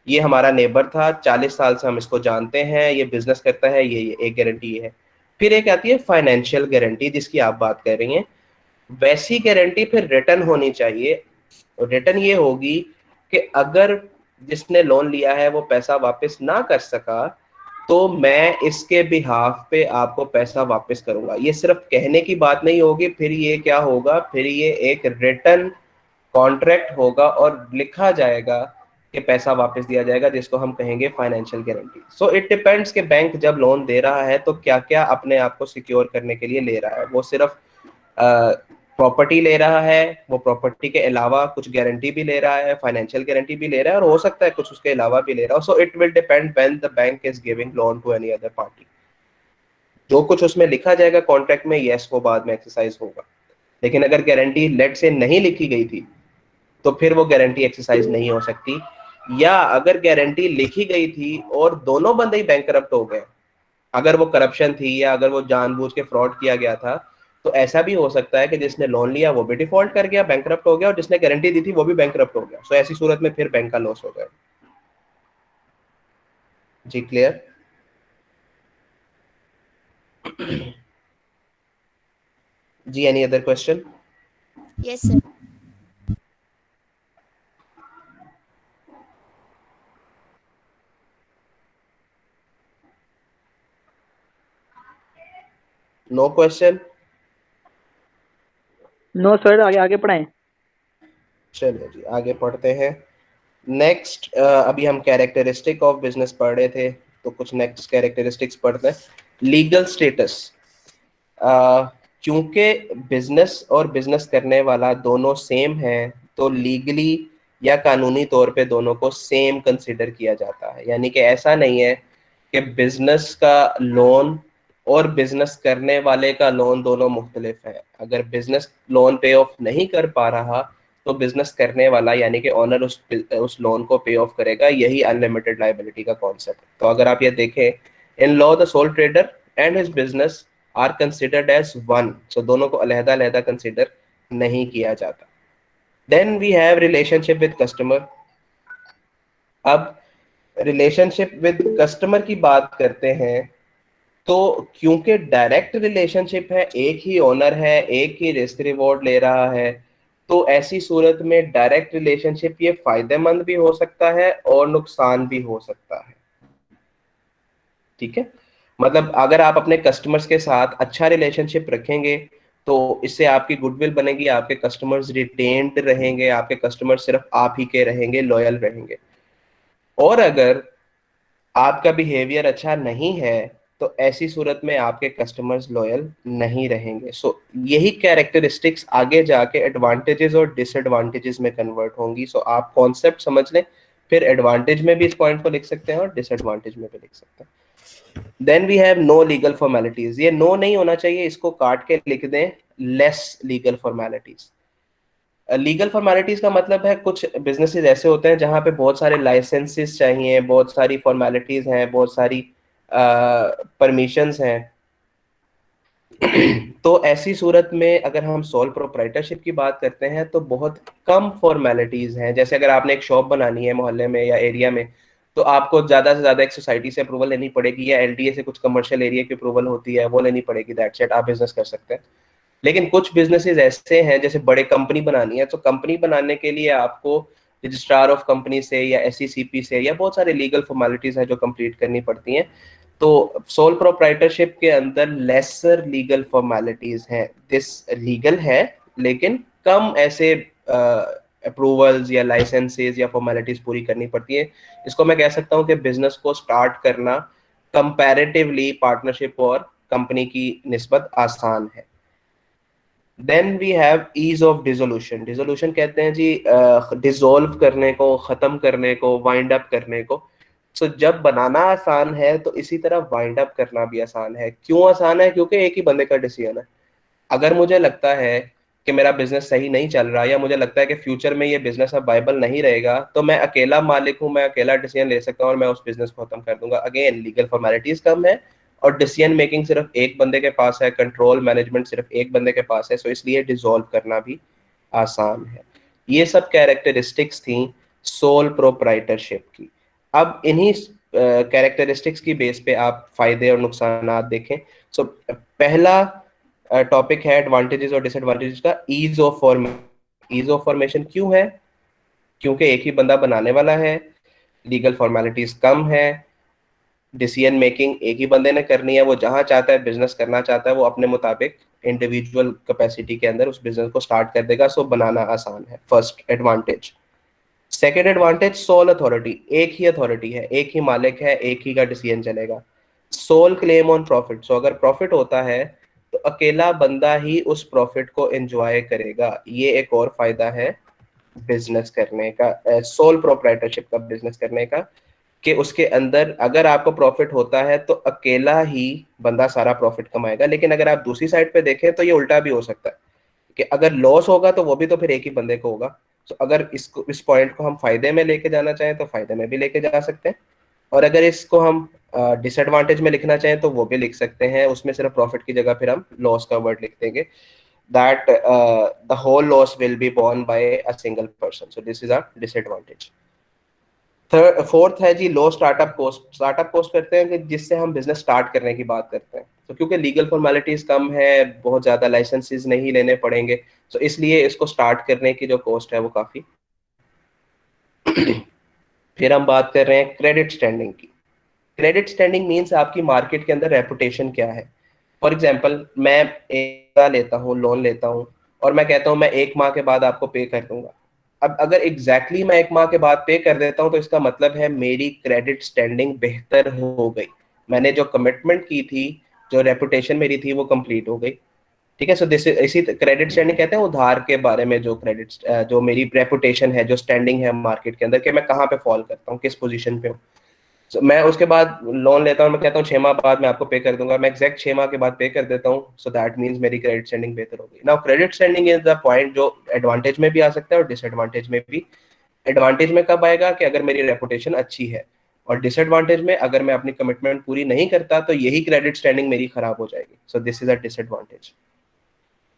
ये हमारा नेबर था, 40 साल से हम इसको जानते हैं, ये बिजनेस करता है, ये एक गारंटी ये है। फिर एक आती है फाइनेंशियल गारंटी जिसकी आप बात कर रही हैं। वैसी गारंटी फिर रिटर्न होनी चाहिए। रिटर्न ये होगी कि अगर जिसने लोन लिया है वो पैसा वापस ना कर सका तो मैं इसके बिहाफ पे आपको पैसा वापस करूंगा। ये सिर्फ कहने की बात नहीं होगी, फिर ये क्या होगा, फिर ये एक रिटर्न कॉन्ट्रैक्ट होगा और लिखा जाएगा कि पैसा वापस दिया जाएगा, जिसको हम कहेंगे financial guarantee. So it depends कि बैंक जब लोन दे रहा है तो क्या क्या अपने आप को सिक्योर करने के लिए ले रहा है। वो सिर्फ प्रॉपर्टी ले रहा है, वो प्रॉपर्टी के अलावा कुछ गारंटी भी ले रहा है, फाइनेंशियल गारंटी भी ले रहा है, और हो सकता है कुछ उसके अलावा भी ले रहा हो। So it will depend when the bank is giving loan to any other party. जो कुछ उसमें लिखा जाएगा कॉन्ट्रैक्ट में, यस वो बाद में एक्सरसाइज होगा। लेकिन अगर गारंटी लेट से नहीं लिखी गई थी तो फिर वो गारंटी एक्सरसाइज नहीं हो सकती। या अगर गारंटी लिखी गई थी और दोनों बंदे ही बैंकरप्ट हो गए, अगर वो करप्शन थी या अगर वो जानबूझ के फ्रॉड किया गया था, तो ऐसा भी हो सकता है कि जिसने लोन लिया वो भी डिफॉल्ट कर गया, बैंकरप्ट हो गया, और जिसने गारंटी दी थी वो भी बैंकरप्ट हो गया। सो ऐसी सूरत में फिर बैंक का लॉस हो गया। जी क्लियर? जी any other question? Yes sir. No question? No sir, आगे आगे पढ़ाएं। चलिए जी आगे पढ़ते हैं। नेक्स्ट अभी हम कैरेक्टरिस्टिक ऑफ बिजनेस पढ़ रहे थे, तो कुछ नेक्स्ट कैरेक्टरिस्टिक्स पढ़ते हैं। Legal status. क्योंकि बिजनेस और बिजनेस करने वाला दोनों सेम है तो लीगली या कानूनी तौर पे दोनों को सेम कंसिडर किया जाता है। यानी कि ऐसा नहीं है कि बिजनेस का लोन और बिजनेस करने वाले का लोन दोनों मुख्तलिफ है। अगर बिजनेस लोन पे ऑफ नहीं कर पा रहा तो बिजनेस करने वाला यानी कि ऑनर उस लोन को पे ऑफ करेगा। यही अनलिमिटेड लायबिलिटी का कॉन्सेप्ट। तो अगर आप ये देखें, in law the sole trader and his business are considered as one. So दोनों को अलहदा अलहदा कंसिडर नहीं किया जाता। Then we have relationship with customer. अब रिलेशनशिप विद कस्टमर की बात करते हैं तो क्योंकि डायरेक्ट रिलेशनशिप है, एक ही ओनर है, एक ही रिस्क रिवॉर्ड ले रहा है, तो ऐसी सूरत में डायरेक्ट रिलेशनशिप ये फायदेमंद भी हो सकता है और नुकसान भी हो सकता है। ठीक है, मतलब अगर आप अपने कस्टमर्स के साथ अच्छा रिलेशनशिप रखेंगे तो इससे आपकी गुडविल बनेगी, आपके कस्टमर्स रिटेन्ड रहेंगे, आपके कस्टमर्स सिर्फ आप ही के रहेंगे, लॉयल रहेंगे। और अगर आपका बिहेवियर अच्छा नहीं है तो ऐसी सूरत में आपके कस्टमर्स लॉयल नहीं रहेंगे। सो यही कैरेक्टरिस्टिक्स आगे जाके एडवांटेजेस और डिसएडवांटेजेस में कन्वर्ट होंगी। सो आप कॉन्सेप्ट समझ लें, फिर एडवांटेज में भी इस पॉइंट को लिख सकते हैं और डिसएडवांटेज में भी लिख सकते हैं। Then we have no legal formalities. ये नो नहीं होना चाहिए, इसको काट के लिख दें less legal formalities. Legal formalities का मतलब है कुछ बिजनेसेस ऐसे होते हैं जहां पे बहुत सारे लाइसेंसेस चाहिए, बहुत सारी फॉर्मेलिटीज हैं, बहुत सारी परमिशंस हैं। तो ऐसी सूरत में अगर हम सोल प्रोप्राइटरशिप की बात करते हैं तो बहुत कम फॉर्मेलिटीज हैं। जैसे अगर आपने एक शॉप बनानी है मोहल्ले में या एरिया में तो आपको ज्यादा से ज्यादा एक सोसाइटी से अप्रूवल लेनी पड़ेगी या एलडीए से कुछ कमर्शियल एरिया की अप्रूवल होती है, वो लेनी पड़ेगी। दैट्स इट, आप बिजनेस कर सकते हैं। लेकिन कुछ बिजनेसेस ऐसे हैं जैसे बड़े कंपनी बनानी है, तो कंपनी बनाने के लिए आपको रजिस्ट्रार ऑफ कंपनी से या एससीसीपी से या बहुत सारे लीगल फॉर्मेलिटीज हैं जो कंप्लीट करनी पड़ती हैं। तो सोल प्रोप्राइटरशिप के अंदर लेसर लीगल फॉर्मेलिटीज हैं। दिस लीगल है लेकिन कम ऐसे अप्रूवल्स या लाइसेंसेस या फॉर्मेलिटीज पूरी करनी पड़ती है। इसको मैं कह सकता हूँ कि बिजनेस को स्टार्ट करना कंपैरेटिवली पार्टनरशिप और कंपनी की निस्बत आसान है। Then we have ease of dissolution. Dissolution कहते हैं जी डिसॉल्व करने को, खत्म करने को, वाइंड अप करने को। सो जब बनाना आसान है तो इसी तरह वाइंड अप करना भी आसान है। क्यों आसान है? क्योंकि एक ही बंदे का डिसीजन है। अगर मुझे लगता है कि मेरा बिजनेस सही नहीं चल रहा या मुझे लगता है कि फ्यूचर में ये बिजनेस अब वाइबल नहीं रहेगा, तो मैं अकेला मालिक हूँ, मैं अकेला डिसीजन ले सकता हूँ और मैं उस बिजनेस को खत्म कर दूंगा। अगेन लीगल फॉर्मेलिटीज कम है और डिसीजन मेकिंग सिर्फ एक बंदे के पास है, कंट्रोल मैनेजमेंट सिर्फ एक बंदे के पास है। सो इसलिए डिसॉल्व करना भी आसान है। ये सब कैरेक्टरिस्टिक्स थी सोल प्रोप्राइटरशिप की। अब इन्हीं कैरेक्टरिस्टिक्स की बेस पे आप फायदे और नुकसान देखें। सो पहला टॉपिक है एडवांटेजेस और डिसएडवांटेजेस का। Ease of formation. Ease of formation क्यों है? क्योंकि एक ही बंदा बनाने वाला है, लीगल फॉर्मेलिटीज कम है, डिसीजन मेकिंग एक ही बंदे ने करनी है, वो जहां चाहता है बिजनेस करना चाहता है वो अपने मुताबिक इंडिविजुअल कैपेसिटी के अंदर उस बिजनेस को स्टार्ट कर देगा। सो बनाना आसान है, first advantage. Second advantage soul authority. एक ही अथॉरिटी है, एक ही मालिक है, एक ही का डिसीजन चलेगा। Sole claim on profit. So अगर प्रॉफिट होता है तो अकेला बंदा ही उस प्रॉफिट को एंजॉय करेगा। ये एक और फायदा है बिजनेस करने का, सोल प्रोप्राइटरशिप का बिजनेस करने का, कि उसके अंदर अगर आपको प्रॉफिट होता है तो अकेला ही बंदा सारा प्रॉफिट कमाएगा। लेकिन अगर आप दूसरी साइड पे देखें तो ये उल्टा भी हो सकता है कि अगर लॉस होगा तो वो भी तो फिर एक ही बंदे को होगा। तो अगर इस पॉइंट को हम फायदे में लेके जाना चाहें तो फायदे में भी लेके जा सकते हैं, और अगर इसको हम डिसएडवांटेज में लिखना चाहें तो वो भी लिख सकते हैं। उसमें सिर्फ प्रॉफिट की जगह फिर हम लॉस का वर्ड लिख देंगे, that the whole loss will be borne by a single person. So this is a disadvantage. Fourth है जी low startup cost. Startup cost करते हैं कि जिससे हम बिजनेस स्टार्ट करने की बात करते हैं। तो क्योंकि लीगल फॉर्मेलिटीज कम है, बहुत ज्यादा लाइसेंसेस नहीं लेने पड़ेंगे, तो इसलिए इसको स्टार्ट करने की जो कॉस्ट है वो काफी। फिर हम बात कर रहे हैं क्रेडिट स्टैंडिंग की। क्रेडिट स्टैंडिंग मीन्स आपकी मार्केट के अंदर रेपुटेशन क्या है। फॉर एग्जाम्पल मैं एक लेता हूँ, लोन लेता हूँ और मैं कहता हूँ मैं 1 माह के बाद आपको पे कर दूंगा। अब अगर एग्जैक्टली मैं 1 माह के बाद पे कर देता हूँ तो इसका मतलब है मेरी क्रेडिट स्टैंडिंग बेहतर हो गई। मैंने जो कमिटमेंट की थी, जो रेपुटेशन मेरी थी, वो कंप्लीट हो गई। ठीक है। सो दिस इसी क्रेडिट स्टैंडिंग कहते हैं उधार के बारे में, जो क्रेडिट जो मेरी रेपुटेशन है, जो स्टैंडिंग है मार्केट के अंदर, कि मैं कहाँ पे फॉल करता हूँ, किस पोजीशन पे हूँ। So, मैं उसके बाद लोन लेता हूँ, मैं कहता हूँ 6 माह बाद मैं आपको पे कर दूंगा, मैं एग्जैक्ट 6 माह के बाद पे कर देता हूँ। सो दैट मींस मेरी क्रेडिट स्टैंडिंग बेहतर हो गई। Now credit standing is the point जो एडवांटेज में भी आ सकता है और डिसएडवांटेज में भी। एडवांटेज में कब आएगा कि अगर मेरी रेपुटेशन अच्छी है, और डिसएडवांटेज में अगर मैं अपनी कमिटमेंट पूरी नहीं करता तो यही क्रेडिट स्टैंडिंग मेरी खराब हो जाएगी। So this is a disadvantage.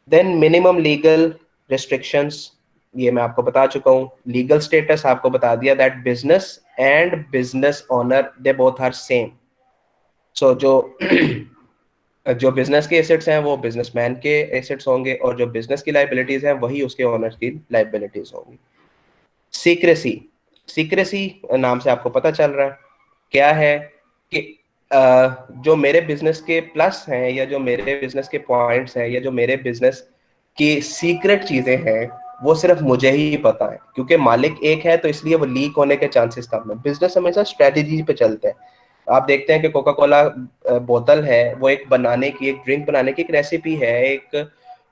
Then minimum legal restrictions, ये मैं आपको बता चुका हूँ। लीगल स्टेटस आपको बता दिया, that business and business owner they both are same. So जो बिजनेस के एसेट्स हैं वो बिजनेसमैन के एसेट्स होंगे, और जो बिजनेस की लाइबिलिटीज हैं वही उसके ओनर की लाइबिलिटीज होंगी। सीक्रेसी। सीक्रेसी नाम से आपको पता चल रहा है क्या है कि जो मेरे बिजनेस के प्लस हैं, या जो मेरे बिजनेस के पॉइंट्स हैं, या जो मेरे बिजनेस की सीक्रेट चीजें हैं, वो सिर्फ मुझे ही पता है। क्योंकि मालिक एक है तो इसलिए वो लीक होने के चांसेस कम है। बिजनेस हमेशा स्ट्रेटेजी पे चलते हैं। आप देखते हैं कि कोका कोला बोतल है, वो एक बनाने की, एक ड्रिंक बनाने की एक रेसिपी है, एक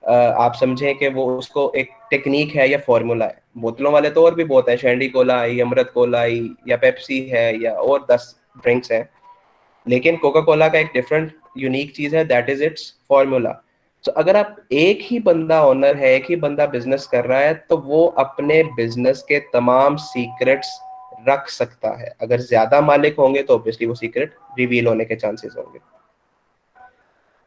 आप समझें कि वो उसको एक टेक्निक है या फॉर्मूला है। बोतलों वाले तो और भी बहुत है, शैंडी कोला आई, अमृत कोला आई, या पेप्सी है, या और 10 ड्रिंक्स हैं। लेकिन कोका कोला का एक डिफरेंट यूनिक चीज है, दैट इज इट्स फॉर्मूला। तो अगर आप एक ही बंदा ओनर है, एक ही बंदा बिजनेस कर रहा है, तो वो अपने बिजनेस के तमाम सीक्रेट्स रख सकता है। अगर ज्यादा मालिक होंगे तो ऑब्वियसली वो सीक्रेट रिवील होने के चांसेस होंगे।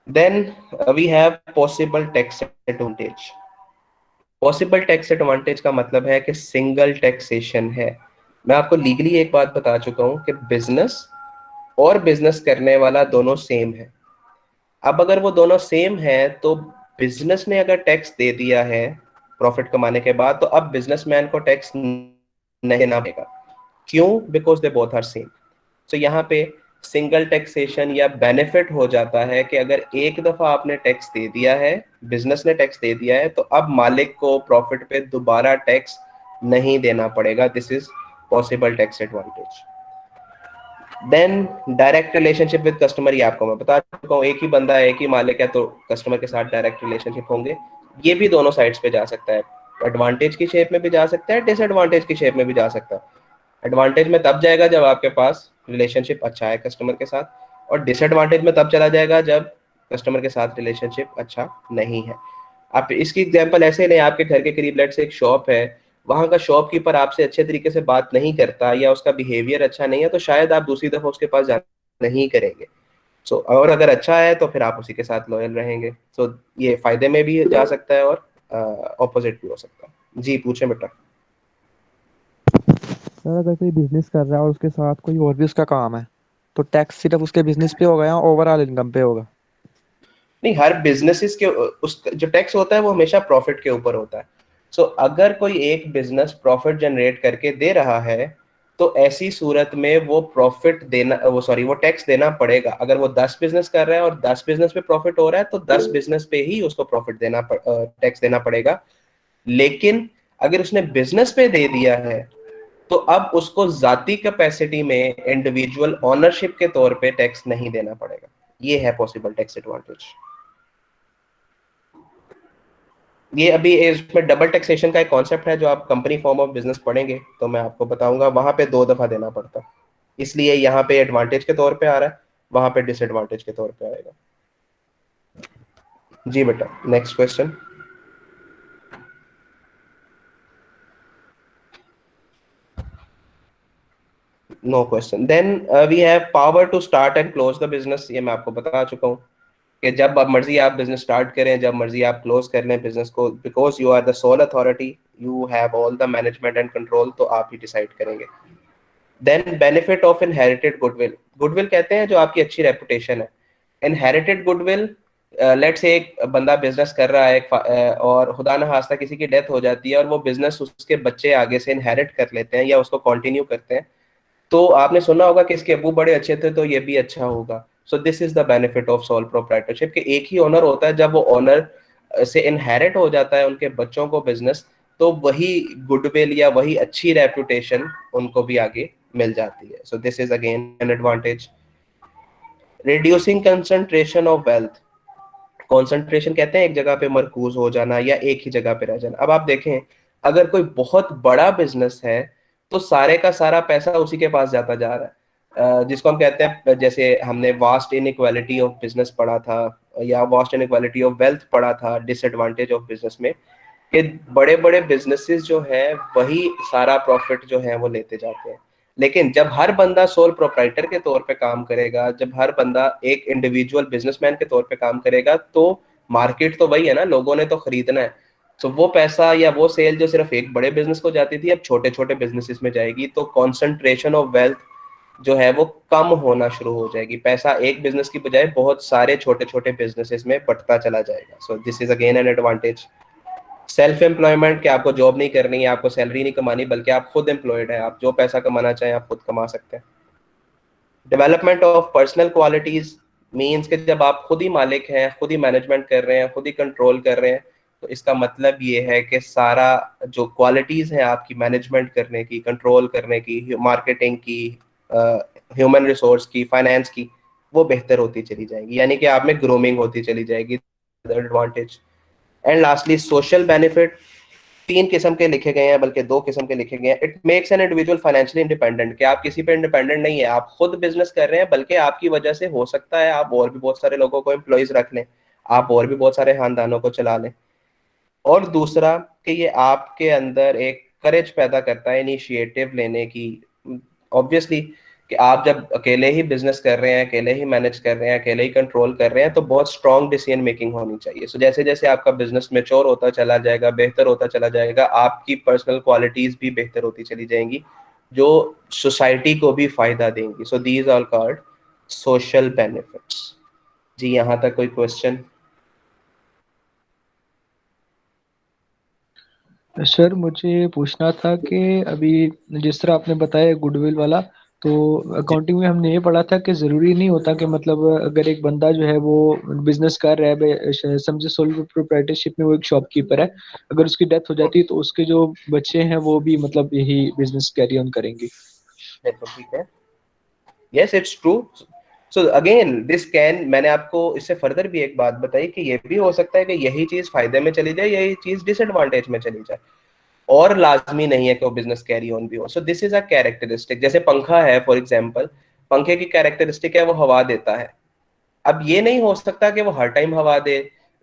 Then we have possible tax advantage. Possible tax advantage का मतलब है कि सिंगल टैक्सेशन है। मैं आपको लीगली एक बात बता चुका हूं कि बिजनेस और बिजनेस करने वाला दोनों सेम है। अब अगर वो दोनों सेम है तो बिजनेस ने अगर टैक्स दे दिया है प्रॉफिट कमाने के बाद, तो अब बिजनेसमैन को टैक्स नहीं देना पड़ेगा। क्यों? Because they both are same. तो यहाँ पे सिंगल टैक्सेशन या बेनिफिट हो जाता है कि अगर एक दफा आपने टैक्स दे दिया है, बिजनेस ने टैक्स दे दिया है, तो अब मालिक को प्रॉफिट पे दोबारा टैक्स नहीं देना पड़ेगा। This is possible tax advantage. Then direct relationship with customer, ये आपको मैं बता चुका हूँ, एक ही बंदा है, एक ही मालिक है, तो कस्टमर के साथ डायरेक्ट रिलेशनशिप होंगे। ये भी दोनों साइड्स पे जा सकता है, एडवांटेज की शेप में भी जा सकता है, डिसएडवांटेज की शेप में भी जा सकता है। एडवांटेज में तब जाएगा जब आपके पास रिलेशनशिप अच्छा है कस्टमर के साथ, और डिसएडवांटेज में तब चला जाएगा जब कस्टमर के साथ रिलेशनशिप अच्छा नहीं है। आप इसकी एग्जांपल ऐसे लें, आपके घर के करीब लेट से एक शॉप है, वहां का शॉपकीपर आपसे अच्छे तरीके से बात नहीं करता या उसका बिहेवियर अच्छा नहीं है, तो शायद आप दूसरी दफा उसके पास जाना नहीं करेंगे। और अगर अच्छा है तो फिर आप उसी के साथ लॉयल रहेंगे। ये फायदे में भी जा सकता है और ऑपोजिट भी हो सकता है। जी पूछें बेटा। सर अगर कोई बिजनेस कर रहा है और उसके साथ कोई और भी उसका काम है, तो टैक्स सिर्फ उसके बिजनेस पे होगा या ओवरऑल इनकम पे होगा? नहीं, हर बिजनेसेस के उस जो टैक्स होता है वो हमेशा प्रॉफिट के ऊपर होता है। अगर कोई एक बिजनेस प्रॉफिट जनरेट करके दे रहा है तो ऐसी सूरत में वो प्रॉफिट देना वो टैक्स देना पड़ेगा। अगर वो 10 बिजनेस कर रहा है और 10 बिजनेस पे प्रॉफिट हो रहा है तो 10 बिजनेस पे ही उसको प्रॉफिट टैक्स देना पड़ेगा। लेकिन अगर उसने बिजनेस पे दे दिया है तो अब उसको जाती कैपेसिटी में इंडिविजुअल ओनरशिप के तौर पे टैक्स नहीं देना पड़ेगा। ये है पॉसिबल टैक्स एडवांटेज। ये अभी इसमें डबल टैक्सेशन का एक कॉन्सेप्ट है जो आप कंपनी फॉर्म ऑफ बिजनेस पढ़ेंगे तो मैं आपको बताऊंगा, वहां पे 2 दफा देना पड़ता है, इसलिए यहाँ पे एडवांटेज के तौर पे आ रहा है, वहां पे डिसएडवांटेज के तौर पे आएगा। जी बेटा next question. No question. Then we have power to start and close the business. ये मैं आपको बता चुका हूँ कि जब आप मर्जी आप बिजनेस स्टार्ट करें, जब मर्जी आप क्लोज कर लें बिजनेस को, because you are the sole authority, you have all the management and control, तो आप ही डिसाइड करेंगे। Then benefit of inherited goodwill. Goodwill कहते हैं जो आपकी अच्छी रेपुटेशन है। इनहेरिटेड गुडविल, लेट्स से एक बंदा बिजनेस कर रहा है और खुदा न खास्ता किसी की डेथ हो जाती है और वो बिजनेस उसके बच्चे आगे से इनहेरिट कर लेते हैं या उसको कंटिन्यू करते हैं, तो आपने सुना होगा कि इसके अबू बड़े अच्छे थे तो ये भी अच्छा होगा। सो this is the benefit of sole proprietorship कि एक ही ओनर होता है, जब वो ओनर से इनहेरिट हो जाता है उनके बच्चों को बिजनेस, तो वही गुडविल या वही अच्छी रेपुटेशन उनको भी आगे मिल जाती है। सो this is again an advantage. Reducing concentration of wealth. Concentration कहते हैं एक जगह पे मरकूज हो जाना या एक ही जगह पे रह जाना। अब आप देखें, अगर कोई बहुत बड़ा बिजनेस है तो सारे का सारा पैसा उसी के पास जाता जा रहा है, जिसको हम कहते हैं, जैसे हमने वास्ट इनइक्वालिटी ऑफ बिजनेस पढ़ा था या वास्ट इनइक्वालिटी ऑफ वेल्थ पढ़ा था डिसएडवांटेज ऑफ बिजनेस में, कि बड़े बड़े बिजनेसेस जो हैं वही सारा प्रॉफिट जो है वो लेते जाते हैं। लेकिन जब हर बंदा सोल प्रोप्राइटर के तौर पे काम करेगा, जब हर बंदा एक इंडिविजुअल बिजनेसमैन के तौर पे काम करेगा, तो मार्केट तो वही है ना, लोगों ने तो खरीदना है। तो वो पैसा या वो सेल जो सिर्फ एक बड़े बिजनेस को जाती थी अब छोटे छोटे बिजनेसेस में जाएगी, तो कॉन्सेंट्रेशन ऑफ वेल्थ जो है वो कम होना शुरू हो जाएगी। पैसा एक बिजनेस की बजाय बहुत सारे छोटे छोटे बिजनेसेस में बंटता चला जाएगा। सो this is again an advantage. Self employment, कि आपको जॉब नहीं करनी है, आपको सैलरी नहीं कमानी, बल्कि आप खुद एम्प्लॉयड है, आप जो पैसा कमाना चाहें आप खुद कमा सकते हैं। Development of personal qualities means कि जब आप खुद ही मालिक हैं, खुद ही मैनेजमेंट कर रहे हैं, खुद ही कंट्रोल कर रहे हैं, तो इसका मतलब ये है कि सारा जो क्वालिटीज हैं आपकी मैनेजमेंट करने की, कंट्रोल करने की, मार्केटिंग की, ह्यूमन रिसोर्स की, फाइनेंस की, वो बेहतर होती चली जाएगी, यानी कि आप में ग्रूमिंग होती चली जाएगी। Advantage. And lastly social benefit. 3 किस्म के लिखे गए हैं, बल्कि 2 किस्म के लिखे गए हैं। It makes an individual financially independent, कि आप किसी पे इंडिपेंडेंट नहीं है, आप खुद बिजनेस कर रहे हैं, बल्कि आपकी वजह से हो सकता है आप और भी बहुत सारे लोगों को एम्प्लॉइज रख लें, आप और भी बहुत सारे खानदानों को चला लें। और दूसरा कि ये आपके अंदर एक करेज पैदा करता है इनिशिएटिव लेने की। ऑब्वियसली कि आप जब अकेले ही बिजनेस कर रहे हैं, अकेले ही मैनेज कर रहे हैं, अकेले ही कंट्रोल कर रहे हैं, तो बहुत स्ट्रॉन्ग डिसीजन मेकिंग होनी चाहिए। सो जैसे जैसे आपका बिजनेस मैच्योर होता चला जाएगा, बेहतर होता चला जाएगा, आपकी पर्सनल क्वालिटीज भी बेहतर होती चली जाएंगी जो सोसाइटी को भी फायदा देंगी। So these are called social benefits. जी यहाँ तक कोई क्वेश्चन? सर मुझे पूछना था कि अभी जिस तरह आपने बताया गुडविल वाला, तो अकाउंटिंग में हमने ये पढ़ा था कि ज़रूरी नहीं होता कि मतलब अगर एक बंदा जो है वो बिजनेस कर रहा है, समझे सोल प्रोप्राइटरशिप में वो एक शॉपकीपर है, अगर उसकी डेथ हो जाती है तो उसके जो बच्चे हैं वो भी मतलब यही बिजनेस कैरी ऑन करेंगे। बिल्कुल ठीक है, yes it's true. So again this can, मैंने आपको इससे फर्दर भी एक बात बताई कि ये भी हो सकता है कि यही चीज फायदे में चली जाए, यही चीज डिसएडवांटेज में चली जाए, और लाजमी नहीं है कि वो बिजनेस कैरी ऑन भी हो। सो दिस इज अ कैरेक्टरिस्टिक। जैसे पंखा है फॉर एग्जांपल, पंखे की कैरेक्टरिस्टिक है वो हवा देता है। अब ये नहीं हो सकता कि वो हर टाइम हवा दे,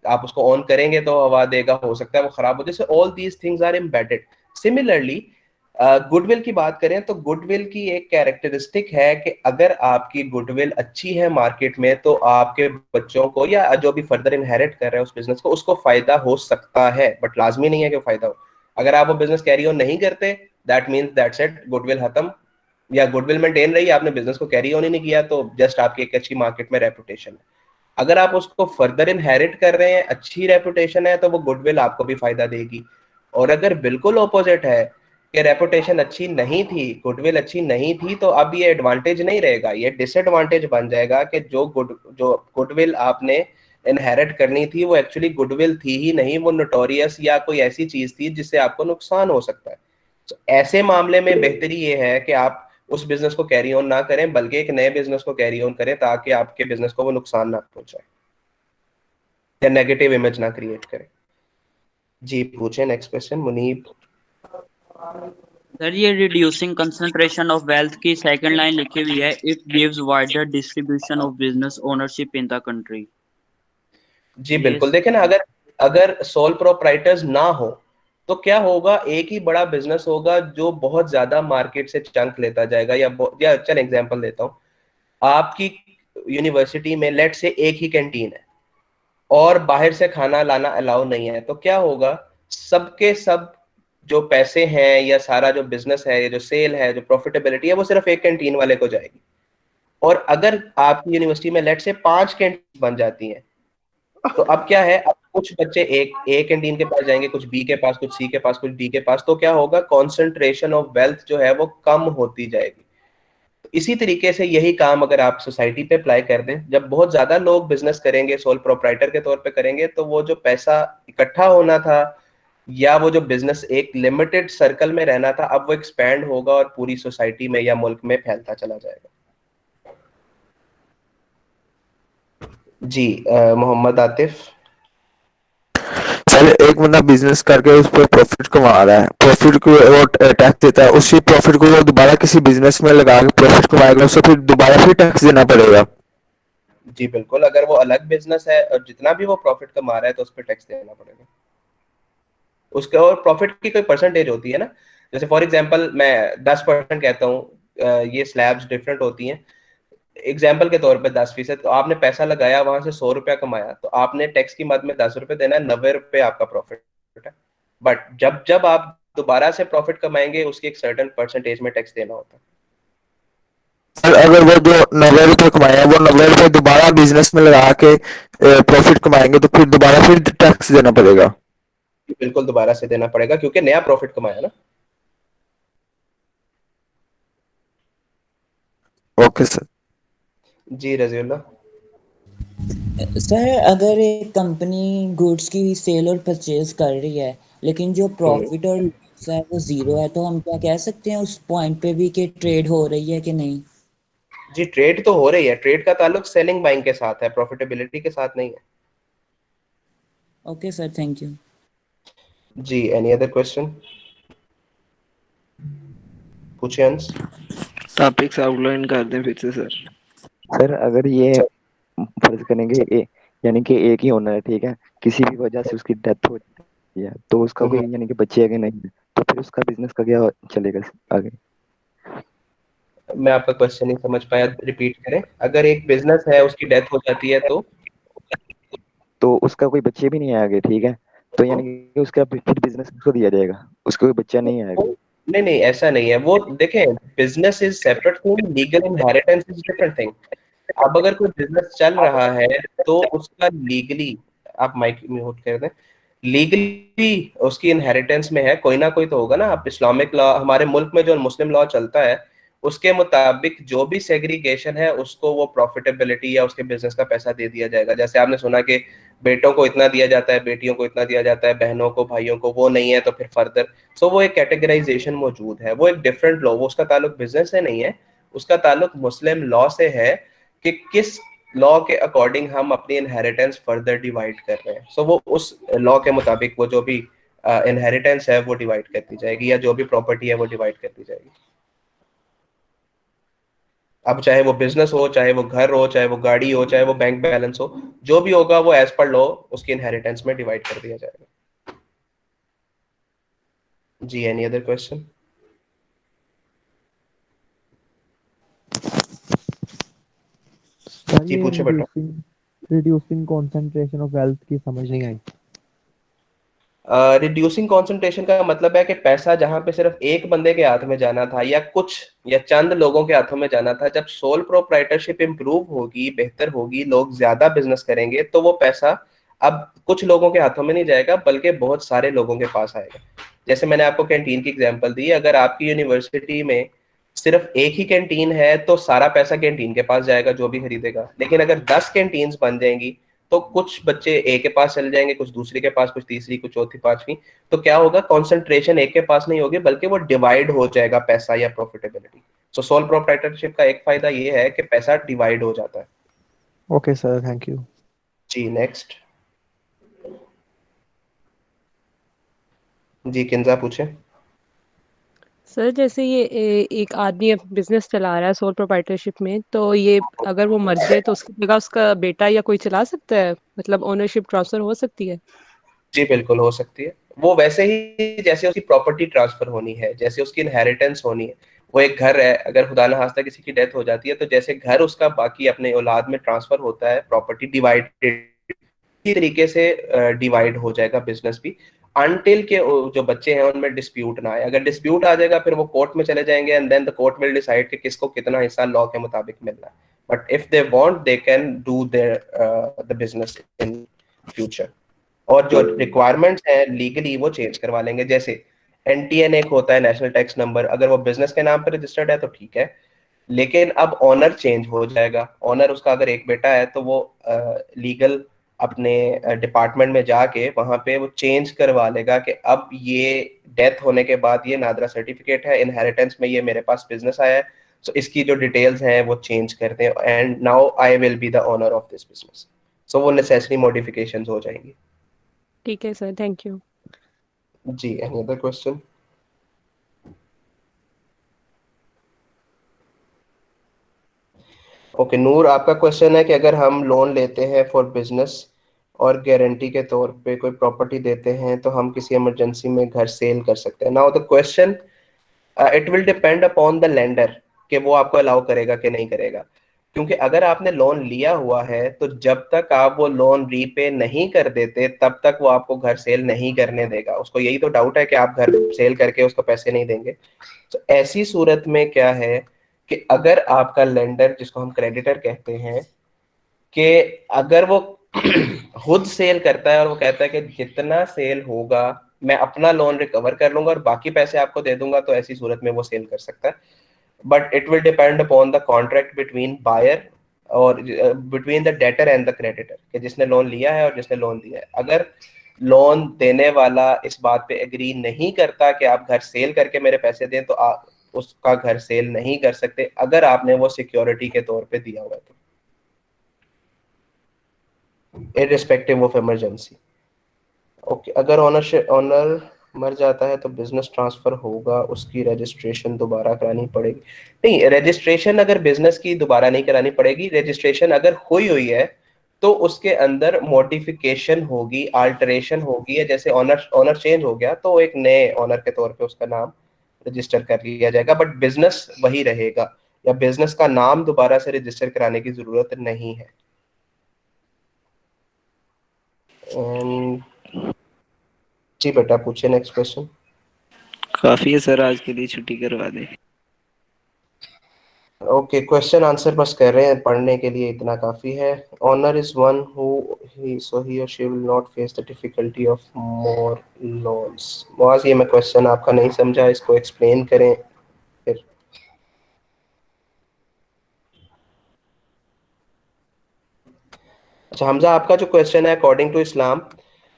आप उसको ऑन करेंगे तो हवा देगा, हो सकता है वो खराब हो। जैसे all these things are embedded. Similarly goodwill की बात करें तो गुडविल की एक कैरेक्टरिस्टिक है कि अगर आपकी गुडविल अच्छी है मार्केट में तो आपके बच्चों को या जो भी फर्दर इनहेरिट कर रहे हैं उस बिजनेस को, उसको फायदा हो सकता है, बट लाजमी नहीं है कि फायदा हो। अगर आप वो बिजनेस कैरी ऑन नहीं करते, that means that's it, goodwill खत्म, या गुडविल मेंटेन रही, आपने बिजनेस को कैरी ऑन ही नहीं किया, तो जस्ट आपकी एक अच्छी मार्केट में रेपुटेशन है। अगर आप उसको फर्दर इनहेरिट कर रहे हैं, अच्छी रेपुटेशन है, तो वो गुडविल आपको भी फायदा देगी। और अगर बिल्कुल ऑपोजिट है कि रेपुटेशन अच्छी नहीं थी, गुडविल अच्छी नहीं थी, तो अब ये एडवांटेज नहीं रहेगा, ये डिसएडवांटेज बन जाएगा कि जो गुडविल आपने इनहेरिट करनी थी वो एक्चुअली गुडविल थी ही नहीं, वो नोटोरियस या कोई ऐसी चीज थी जिससे आपको नुकसान हो सकता है। तो ऐसे मामले में बेहतरी ये है कि आप उस बिजनेस को कैरी ऑन ना करें, बल्कि एक नए बिजनेस को कैरी ऑन करें, ताकि आपके बिजनेस को वो नुकसान ना पहुंचाए या नेगेटिव इमेज ना क्रिएट करे। जी पूछे नेक्स्ट क्वेश्चन मुनीब। सर ये रिड्यूसिंग कंसंट्रेशन ऑफ वेल्थ की सेकंड लाइन लिखी हुई है, it gives wider distribution of business ownership in the country. जी बिल्कुल, देखें ना, अगर अगर सोल प्रोप्राइटर्स ना हो तो क्या होगा, एक ही बड़ा बिजनेस होगा जो बहुत ज्यादा मार्केट से चंक लेता जाएगा। या चल एग्जांपल देता हूँ, आपकी यूनिवर्सिटी में लेट से एक ही कैंटीन है और बाहर से खाना लाना अलाउ नहीं है, तो क्या होगा, सबके सब जो पैसे हैं या सारा जो बिजनेस है, जो सेल है, जो प्रॉफिटेबिलिटी है, वो सिर्फ एक कैंटीन वाले को जाएगी। और अगर आपकी यूनिवर्सिटी में लेट से 5 कैंटीन बन जाती हैं, तो अब क्या है, अब कुछ बच्चे एक ए कैंटीन के पास जाएंगे, कुछ बी के पास, कुछ सी के पास, कुछ डी के पास, तो क्या होगा, कॉन्सेंट्रेशन ऑफ वेल्थ जो है वो कम होती जाएगी। तो इसी तरीके से यही काम अगर आप सोसाइटी पे अप्लाई कर दें, जब बहुत ज्यादा लोग बिजनेस करेंगे, सोल प्रोप्राइटर के तौर पे करेंगे, तो वो जो पैसा इकट्ठा होना था या वो जो बिजनेस एक लिमिटेड सर्कल में रहना था, अब वो एक्सपैंड होगा और पूरी सोसाइटी में या मुल्क में फैलता चला जाएगा। जी मोहम्मद आतिफ। सर एक बंदा बिजनेस करके उस पर प्रॉफिट कमा रहा है, प्रॉफिट को वो टैक्स देता है, उसी प्रॉफिट को वो दोबारा किसी बिजनेस में लगा के प्रॉफिट कमाएगा, उसको फिर दोबारा फिर टैक्स देना पड़ेगा। जी बिल्कुल, अगर वो अलग बिजनेस है और जितना भी वो प्रॉफिट कमा रहा है तो उस पर टैक्स देना पड़ेगा उसके। और प्रॉफिट की कोई परसेंटेज होती है ना, जैसे फॉर एग्जांपल मैं 10% कहता हूँ, ये स्लैब्स डिफरेंट होती हैं। एग्जाम्पल के तौर पे 10%, तो आपने पैसा लगाया, वहां से 100 रुपया कमाया, तो आपने टैक्स की मद में 10 रुपए देना है, 90 रुपए आपका प्रॉफिट है। बट जब जब आप दोबारा से प्रॉफिट कमाएंगे, उसकी एक सर्टेन परसेंटेज में टैक्स देना होता है। सर अगर वो जो 90 रुपए कमाए हैं वो 90 रुपए दोबारा बिजनेस में लगा के प्रॉफिट कमाएंगे, तो फिर दोबारा फिर टैक्स देना पड़ेगा। बिल्कुल दोबारा से देना पड़ेगा, क्योंकि नया प्रॉफिट कमाया ना। Okay sir. जी रजीउल्लाह। सर अगर एक कंपनी गुड्स की सेल और परचेज कर रही है लेकिन जो प्रॉफिट और लॉस है वो जीरो है, तो हम क्या कह सकते हैं उस पॉइंट पे भी कि ट्रेड हो रही है कि नहीं? जी ट्रेड तो हो रही है, ट्रेड का ताल्लुक सेलिंग बाइंग के साथ है, प्रॉफिटेबिलिटी के साथ नहीं है। Okay sir, thank you. जी एनी अदर क्वेश्चन पूछे अंश। टॉपिक्स आउटलाइन कर दें फिर से सर। सर अगर ये फर्ज करेंगे यानी कि एक ही होना है, ठीक है, किसी भी वजह से उसकी डेथ हो जाती है, तो उसका कोई यानी कि बच्चे आगे नहीं, तो फिर उसका बिजनेस का क्या चलेगा आगे? मैं आपका क्वेश्चन नहीं समझ पाया, रिपीट करें। अगर एक बिजनेस है उसकी डेथ हो जाती है तो उसका कोई बच्चे भी नहीं है आगे, ठीक है, तो यानी कि उसका फिर बिजनेस उसको दिया जाएगा, उसका कोई बच्चा नहीं आएगा? नहीं नहीं ऐसा नहीं है। वो देखें, business is separate thing, legal inheritance is different thing. अब अगर कोई बिजनेस चल रहा है तो उसका लीगली, आप माइक म्यूट कर दें, लीगली उसकी इनहेरिटेंस में है, कोई ना कोई तो होगा ना। आप इस्लामिक लॉ, हमारे मुल्क में जो मुस्लिम लॉ चलता है उसके मुताबिक जो भी सेग्रीगेशन है उसको वो प्रॉफिटेबिलिटी या उसके बिजनेस का पैसा दे दिया जाएगा। जैसे आपने सुना कि बेटों को इतना दिया जाता है, बेटियों को इतना दिया जाता है, बहनों को, भाइयों को वो नहीं है तो फिर फर्दर। सो वो एक कैटेगराइजेशन मौजूद है, वो एक डिफरेंट लॉ, वो उसका ताल्लुक बिजनेस से नहीं है, उसका ताल्लुक मुस्लिम लॉ से है कि किस लॉ के अकॉर्डिंग हम अपनी इनहेरिटेंस फर्दर डिवाइड कर रहे हैं। सो वो उस लॉ के मुताबिक वो जो भी इनहेरिटेंस है वो डिवाइड कर दी जाएगी, या जो भी प्रॉपर्टी है वो डिवाइड कर दी जाएगी। अब चाहे वो बिजनेस हो, चाहे वो घर हो, चाहे वो गाड़ी हो, चाहे वो बैंक बैलेंस हो, जो भी होगा वो एज पर लॉ उसकी इनहेरिटेंस में डिवाइड कर दिया जाएगा। जी, एनी अदर क्वेश्चन? सर जी ये पूछे बेटा। रिड्यूसिंग कंसंट्रेशन ऑफ वेल्थ की समझ नहीं आई। रिड्यूसिंग कंसंट्रेशन का मतलब है कि पैसा जहां पे सिर्फ एक बंदे के हाथ में जाना था या कुछ या चंद लोगों के हाथों में जाना था, जब सोल प्रोप्राइटरशिप इंप्रूव होगी, बेहतर होगी, लोग ज्यादा बिजनेस करेंगे, तो वो पैसा अब कुछ लोगों के हाथों में नहीं जाएगा बल्कि बहुत सारे लोगों के पास आएगा। जैसे मैंने आपको कैंटीन की एग्जांपल दी, अगर आपकी यूनिवर्सिटी में सिर्फ एक ही कैंटीन है तो सारा पैसा कैंटीन के पास जाएगा जो भी खरीदेगा। लेकिन अगर 10 कैंटीन बन जाएंगी तो कुछ बच्चे ए के पास चले जाएंगे, कुछ दूसरी के पास, कुछ तीसरी, कुछ चौथी, पांचवी। तो क्या होगा, कंसंट्रेशन एक के पास नहीं होगी बल्कि वो डिवाइड हो जाएगा पैसा या प्रॉफिटेबिलिटी। सो सोल प्रोप्राइटरशिप का एक फायदा ये है कि पैसा डिवाइड हो जाता है। Okay sir, thank you. जी नेक्स्ट। जी किंजा पूछे। सर जैसे ये एक आदमी बिजनेस चला रहा है सोल प्रोप्राइटरशिप में, तो ये अगर वो मर जाए तो उसकी जगह उसका बेटा या कोई चला सकता है, मतलब ओनरशिप ट्रांसफर हो सकती है? जी बिल्कुल हो सकती है। वो वैसे ही जैसे उसकी प्रॉपर्टी ट्रांसफर होनी है, जैसे उसकी इनहेरिटेंस होनी है। वो एक घर है, अगर खुदा न खास्ता किसी की डेथ हो जाती है तो जैसे घर उसका बाकी अपने औलाद में ट्रांसफर होता है, प्रॉपर्टी डिवाइडेड इसी तरीके से डिवाइड हो जाएगा बिजनेस भी, अनटिल के जो बच्चे हैं उनमें डिस्प्यूट ना आए। अगर डिस्प्यूट आ जाएगा फिर वो कोर्ट में चले जाएंगे and then the court will decide कि किसको कितना हिस्सा लॉ के मुताबिक मिलना है। But if they want they can do their the business in future. और जो रिक्वायरमेंट्स है लीगली वो चेंज करवा लेंगे। जैसे एनटीएन एक होता है, नेशनल टैक्स नंबर, अगर वो बिजनेस के नाम पर रजिस्टर्ड है तो ठीक है, लेकिन अब ऑनर चेंज हो जाएगा। ऑनर उसका अगर एक बेटा है तो वो लीगल अपने डिपार्टमेंट में जाके वहां पे वो चेंज करवा लेगा कि अब ये डेथ होने के बाद ये नादरा सर्टिफिकेट है, इनहेरिटेंस में ये मेरे पास बिजनेस आया है, सो इसकी जो डिटेल्स हैं वो चेंज करते हैं and now I will be the owner of this business. So वो नेसेसरी मॉडिफिकेशंस हो जाएंगी। ठीक है सर, थैंक यू। जी, any other question? Okay Noor, आपका क्वेश्चन है कि अगर हम लोन लेते हैं फॉर बिजनेस और गारंटी के तौर पे कोई प्रॉपर्टी देते हैं तो हम किसी इमरजेंसी में घर सेल कर सकते हैं। Now the question, it will depend upon the lender कि वो आपको अलाउ करेगा कि नहीं करेगा। क्योंकि अगर आपने लोन लिया हुआ है तो जब तक आप वो लोन रीपे नहीं कर देते तब तक वो आपको घर सेल नहीं करने देगा। उसको यही तो डाउट है कि आप घर सेल करके उसको पैसे नहीं देंगे। तो ऐसी सूरत में क्या है कि अगर आपका लेंडर, जिसको हम क्रेडिटर कहते हैं, कि अगर वो खुद सेल करता है और वो कहता है कि जितना सेल होगा मैं अपना लोन रिकवर कर लूंगा और बाकी पैसे आपको दे दूंगा, तो ऐसी सूरत में वो सेल कर सकता है। But it will depend upon the contract between buyer और between the debtor and the creditor, कि जिसने लोन लिया है और जिसने लोन दिया है। अगर लोन देने वाला इस बात पे एग्री नहीं करता कि आप घर सेल करके मेरे पैसे दें, तो आप उसका घर सेल नहीं कर सकते अगर आपने वो सिक्योरिटी के तौर पे दिया हुआ है तो, इररिस्पेक्टिव ऑफ इमरजेंसी। ओके, अगर ओनर मर जाता है तो बिजनेस ट्रांसफर होगा, उसकी रजिस्ट्रेशन दोबारा करानी पड़ेगी? नहीं, रजिस्ट्रेशन अगर बिजनेस की दोबारा नहीं करानी पड़ेगी। रजिस्ट्रेशन अगर हुई है तो उसके अंदर मॉडिफिकेशन होगी, अल्टरेशन होगी, या जैसे ऑनर चेंज हो गया तो एक नए ऑनर के तौर पे उसका नाम रजिस्टर कर लिया जाएगा, बट बिजनेस वही रहेगा, या बिजनेस का नाम दोबारा से रजिस्टर कराने की जरूरत नहीं है। जी बेटा पूछिए नेक्स्ट क्वेश्चन। काफी है सर, आज के लिए छुट्टी करवा दें। ओके, क्वेश्चन आंसर बस कर रहे हैं, पढ़ने के लिए इतना काफी है। Owner is one who he और she will not face the difficulty of more loans. Muaz, ये मैं क्वेश्चन आपका नहीं समझा, इसको एक्सप्लेन करें फिर। अच्छा हमजा, आपका जो क्वेश्चन है अकॉर्डिंग टू इस्लाम,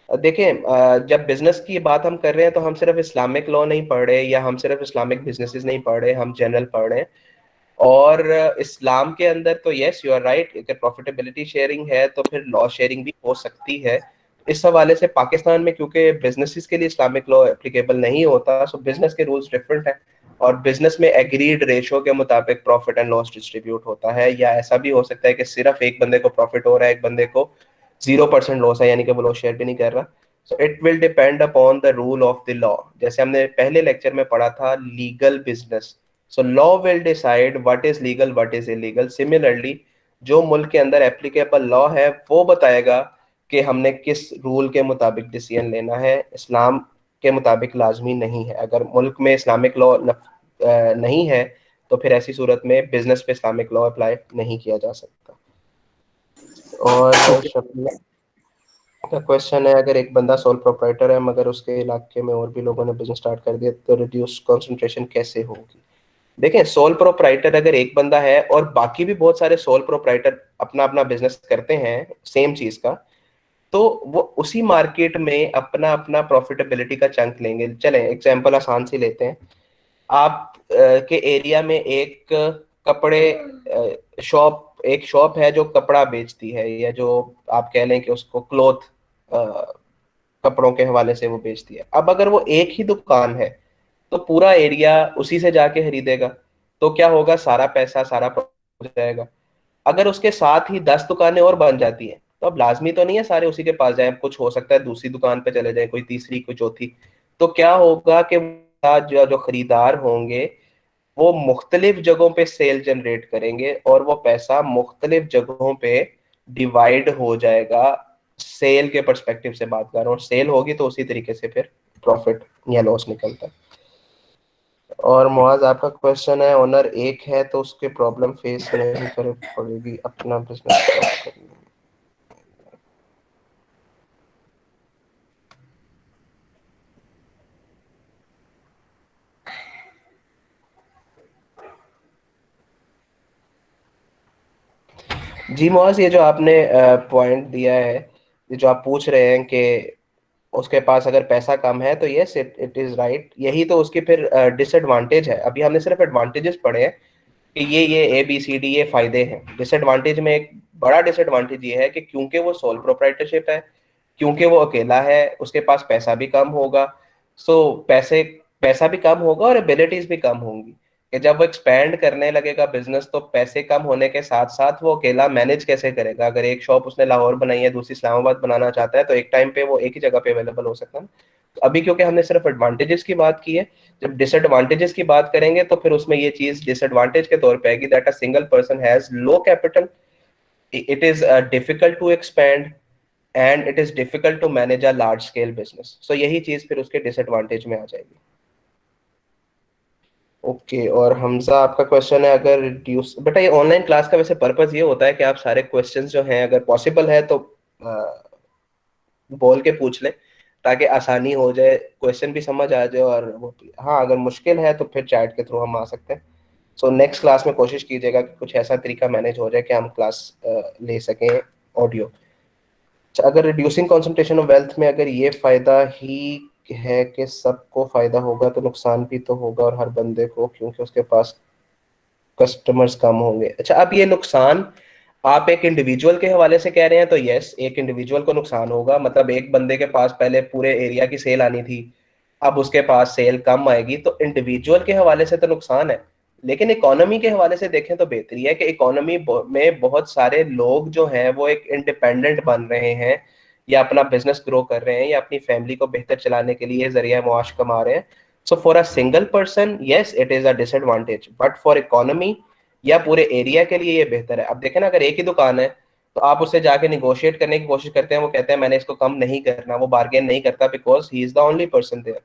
देखें जब बिजनेस की बात हम कर रहे हैं तो हम सिर्फ इस्लामिक लॉ नहीं पढ़ रहे या हम सिर्फ इस्लामिक बिजनेसेस नहीं पढ़ रहे, हम जनरल पढ़ रहे हैं। और इस्लाम के अंदर तो यस यू आर राइट, अगर प्रॉफिटेबिलिटी शेयरिंग है तो फिर लॉ शेयरिंग भी हो सकती है। इस हवाले से पाकिस्तान में क्योंकि बिजनेसेस के लिए इस्लामिक लॉ एप्लीकेबल नहीं होता, सो बिजनेस के रूल्स डिफरेंट हैं और बिजनेस में एग्रीड रेशो के मुताबिक प्रॉफिट एंड लॉस डिस्ट्रीब्यूट होता है। या ऐसा भी हो सकता है कि सिर्फ एक बंदे को प्रॉफिट हो रहा है, एक बंदे को 0% लॉस है, यानी कि वो लॉस शेयर भी नहीं कर रहा। सो it will depend upon the rule of the law. जैसे हमने पहले लेक्चर में पढ़ा था legal business, so law will decide what is legal what is illegal. Similarly जो मुल्क के अंदर एप्लीकेबल लॉ है वो बताएगा कि हमने किस रूल के मुताबिक डिसीजन लेना है। इस्लाम के मुताबिक लाजमी नहीं है। अगर मुल्क में इस्लामिक लॉ नहीं है तो फिर ऐसी सूरत में बिजनेस पे इस्लामिक लॉ अप्लाई नहीं किया जा सकता। और शकीला का क्वेश्चन है, अगर एक बंदा सोल प्रोप्राइटर है मगर उसके इलाके में और भी लोगों ने बिजनेस स्टार्ट कर दिया तो रिड्यूस कंसंट्रेशन कैसे होगी? देखें, सोल प्रोप्राइटर अगर एक बंदा है और बाकी भी बहुत सारे सोल प्रोप्राइटर अपना अपना बिजनेस करते हैं सेम चीज का, तो वो उसी मार्केट में अपना अपना प्रॉफिटेबिलिटी का चंक लेंगे। चलें एग्जांपल आसान से लेते हैं। आप के एरिया में एक कपड़े शॉप, एक शॉप है जो कपड़ा बेचती है, या जो आप कह लें कि उसको क्लॉथ कपड़ों के हवाले से वो बेचती है। अब अगर वो एक ही दुकान है तो पूरा एरिया उसी से जाके खरीदेगा, तो क्या होगा, सारा पैसा सारा हो जाएगा। अगर उसके साथ ही 10 दुकानें और बन जाती हैं तो अब लाजमी तो नहीं है सारे उसी के पास जाए, कुछ हो सकता है दूसरी दुकान पे चले जाए, कोई तीसरी कोई चौथी। तो क्या होगा कि जो जो खरीदार होंगे वो मुख्तलिफ जगहों पे सेल जनरेट करेंगे और वो पैसा मुख्तलिफ जगहों पे डिवाइड हो जाएगा। सेल के पर्सपेक्टिव से बात कर रहा हूँ, सेल होगी तो उसी तरीके से फिर प्रॉफिट या लॉस निकलता है। और मुआज, आपका क्वेश्चन है, ओनर एक है तो उसके प्रॉब्लम फेस नहीं कर पड़ेगी अपना बिजनेस करने में? जी मुआज, ये जो आपने पॉइंट दिया है, ये जो आप पूछ रहे हैं कि उसके पास अगर पैसा कम है, तो यस इट इज राइट। यही तो उसकी फिर डिसएडवांटेज है। अभी हमने सिर्फ एडवांटेजेस पढ़े हैं कि ये ABCD ये फायदे हैं। डिसएडवांटेज में एक बड़ा डिसएडवांटेज ये है कि क्योंकि वो सोल प्रोप्राइटरशिप है, क्योंकि वो अकेला है, उसके पास पैसा भी कम होगा। सो पैसा भी कम होगा और एबिलिटीज भी कम होंगी कि जब वो एक्सपैंड करने लगेगा बिजनेस, तो पैसे कम होने के साथ साथ वो अकेला मैनेज कैसे करेगा। अगर एक शॉप उसने लाहौर बनाई है, दूसरी इस्लामाबाद बनाना चाहता है, तो एक टाइम पे वो एक ही जगह पे अवेलेबल हो सकता है। तो अभी क्योंकि हमने सिर्फ एडवांटेजेस की बात की है, जब डिसएडवांटेजेस की बात करेंगे तो फिर उसमें ये चीज डिसएडवांटेज के तौर पे आएगी that a single person has low capital, it is difficult to expand and it is difficult to manage a large scale business. So यही चीज फिर उसके डिसएडवांटेज में आ जाएगी। ओके और हमजा, आपका क्वेश्चन है, अगर रिड्यूस, बेटा ये ऑनलाइन क्लास का वैसे पर्पस ये होता है कि आप सारे क्वेश्चंस जो हैं अगर पॉसिबल है तो बोल के पूछ लें ताकि आसानी हो जाए, क्वेश्चन भी समझ आ जाए। और वो हाँ, अगर मुश्किल है तो फिर चैट के थ्रू हम आ सकते हैं। सो नेक्स्ट क्लास में कोशिश कीजिएगा कि कुछ ऐसा तरीका मैनेज हो जाए कि हम क्लास ले सकें ऑडियो। अगर रिड्यूसिंग कॉन्सेंट्रेशन ऑफ वेल्थ में अगर ये फायदा ही है कि सबको फायदा होगा, तो नुकसान भी तो होगा और हर बंदे को, क्योंकि उसके पास कस्टमर्स कम होंगे। अच्छा, अब ये नुकसान आप एक इंडिविजुअल के हवाले से कह रहे हैं तो यस, एक इंडिविजुअल को नुकसान होगा। मतलब एक बंदे के पास पहले पूरे एरिया की सेल आनी थी, अब उसके पास सेल कम आएगी, तो इंडिविजुअल के हवाले से तो नुकसान है। लेकिन इकोनॉमी के हवाले से देखें तो बेहतरी है कि इकोनॉमी में बहुत सारे लोग जो हैं वो एक इंडिपेंडेंट बन रहे हैं, या अपना बिजनेस ग्रो कर रहे हैं, या अपनी फैमिली को बेहतर चलाने के लिए जरिया मुआश कमा रहे हैं। So for a single person yes it is a disadvantage, but for economy या पूरे एरिया के लिए ये बेहतर है। अब देखें ना, अगर एक ही दुकान है तो आप उससे जाके निगोशिएट करने की कोशिश करते हैं, वो कहते हैं मैंने इसको कम नहीं करना, वो बार्गेन नहीं करता because he is the only person there.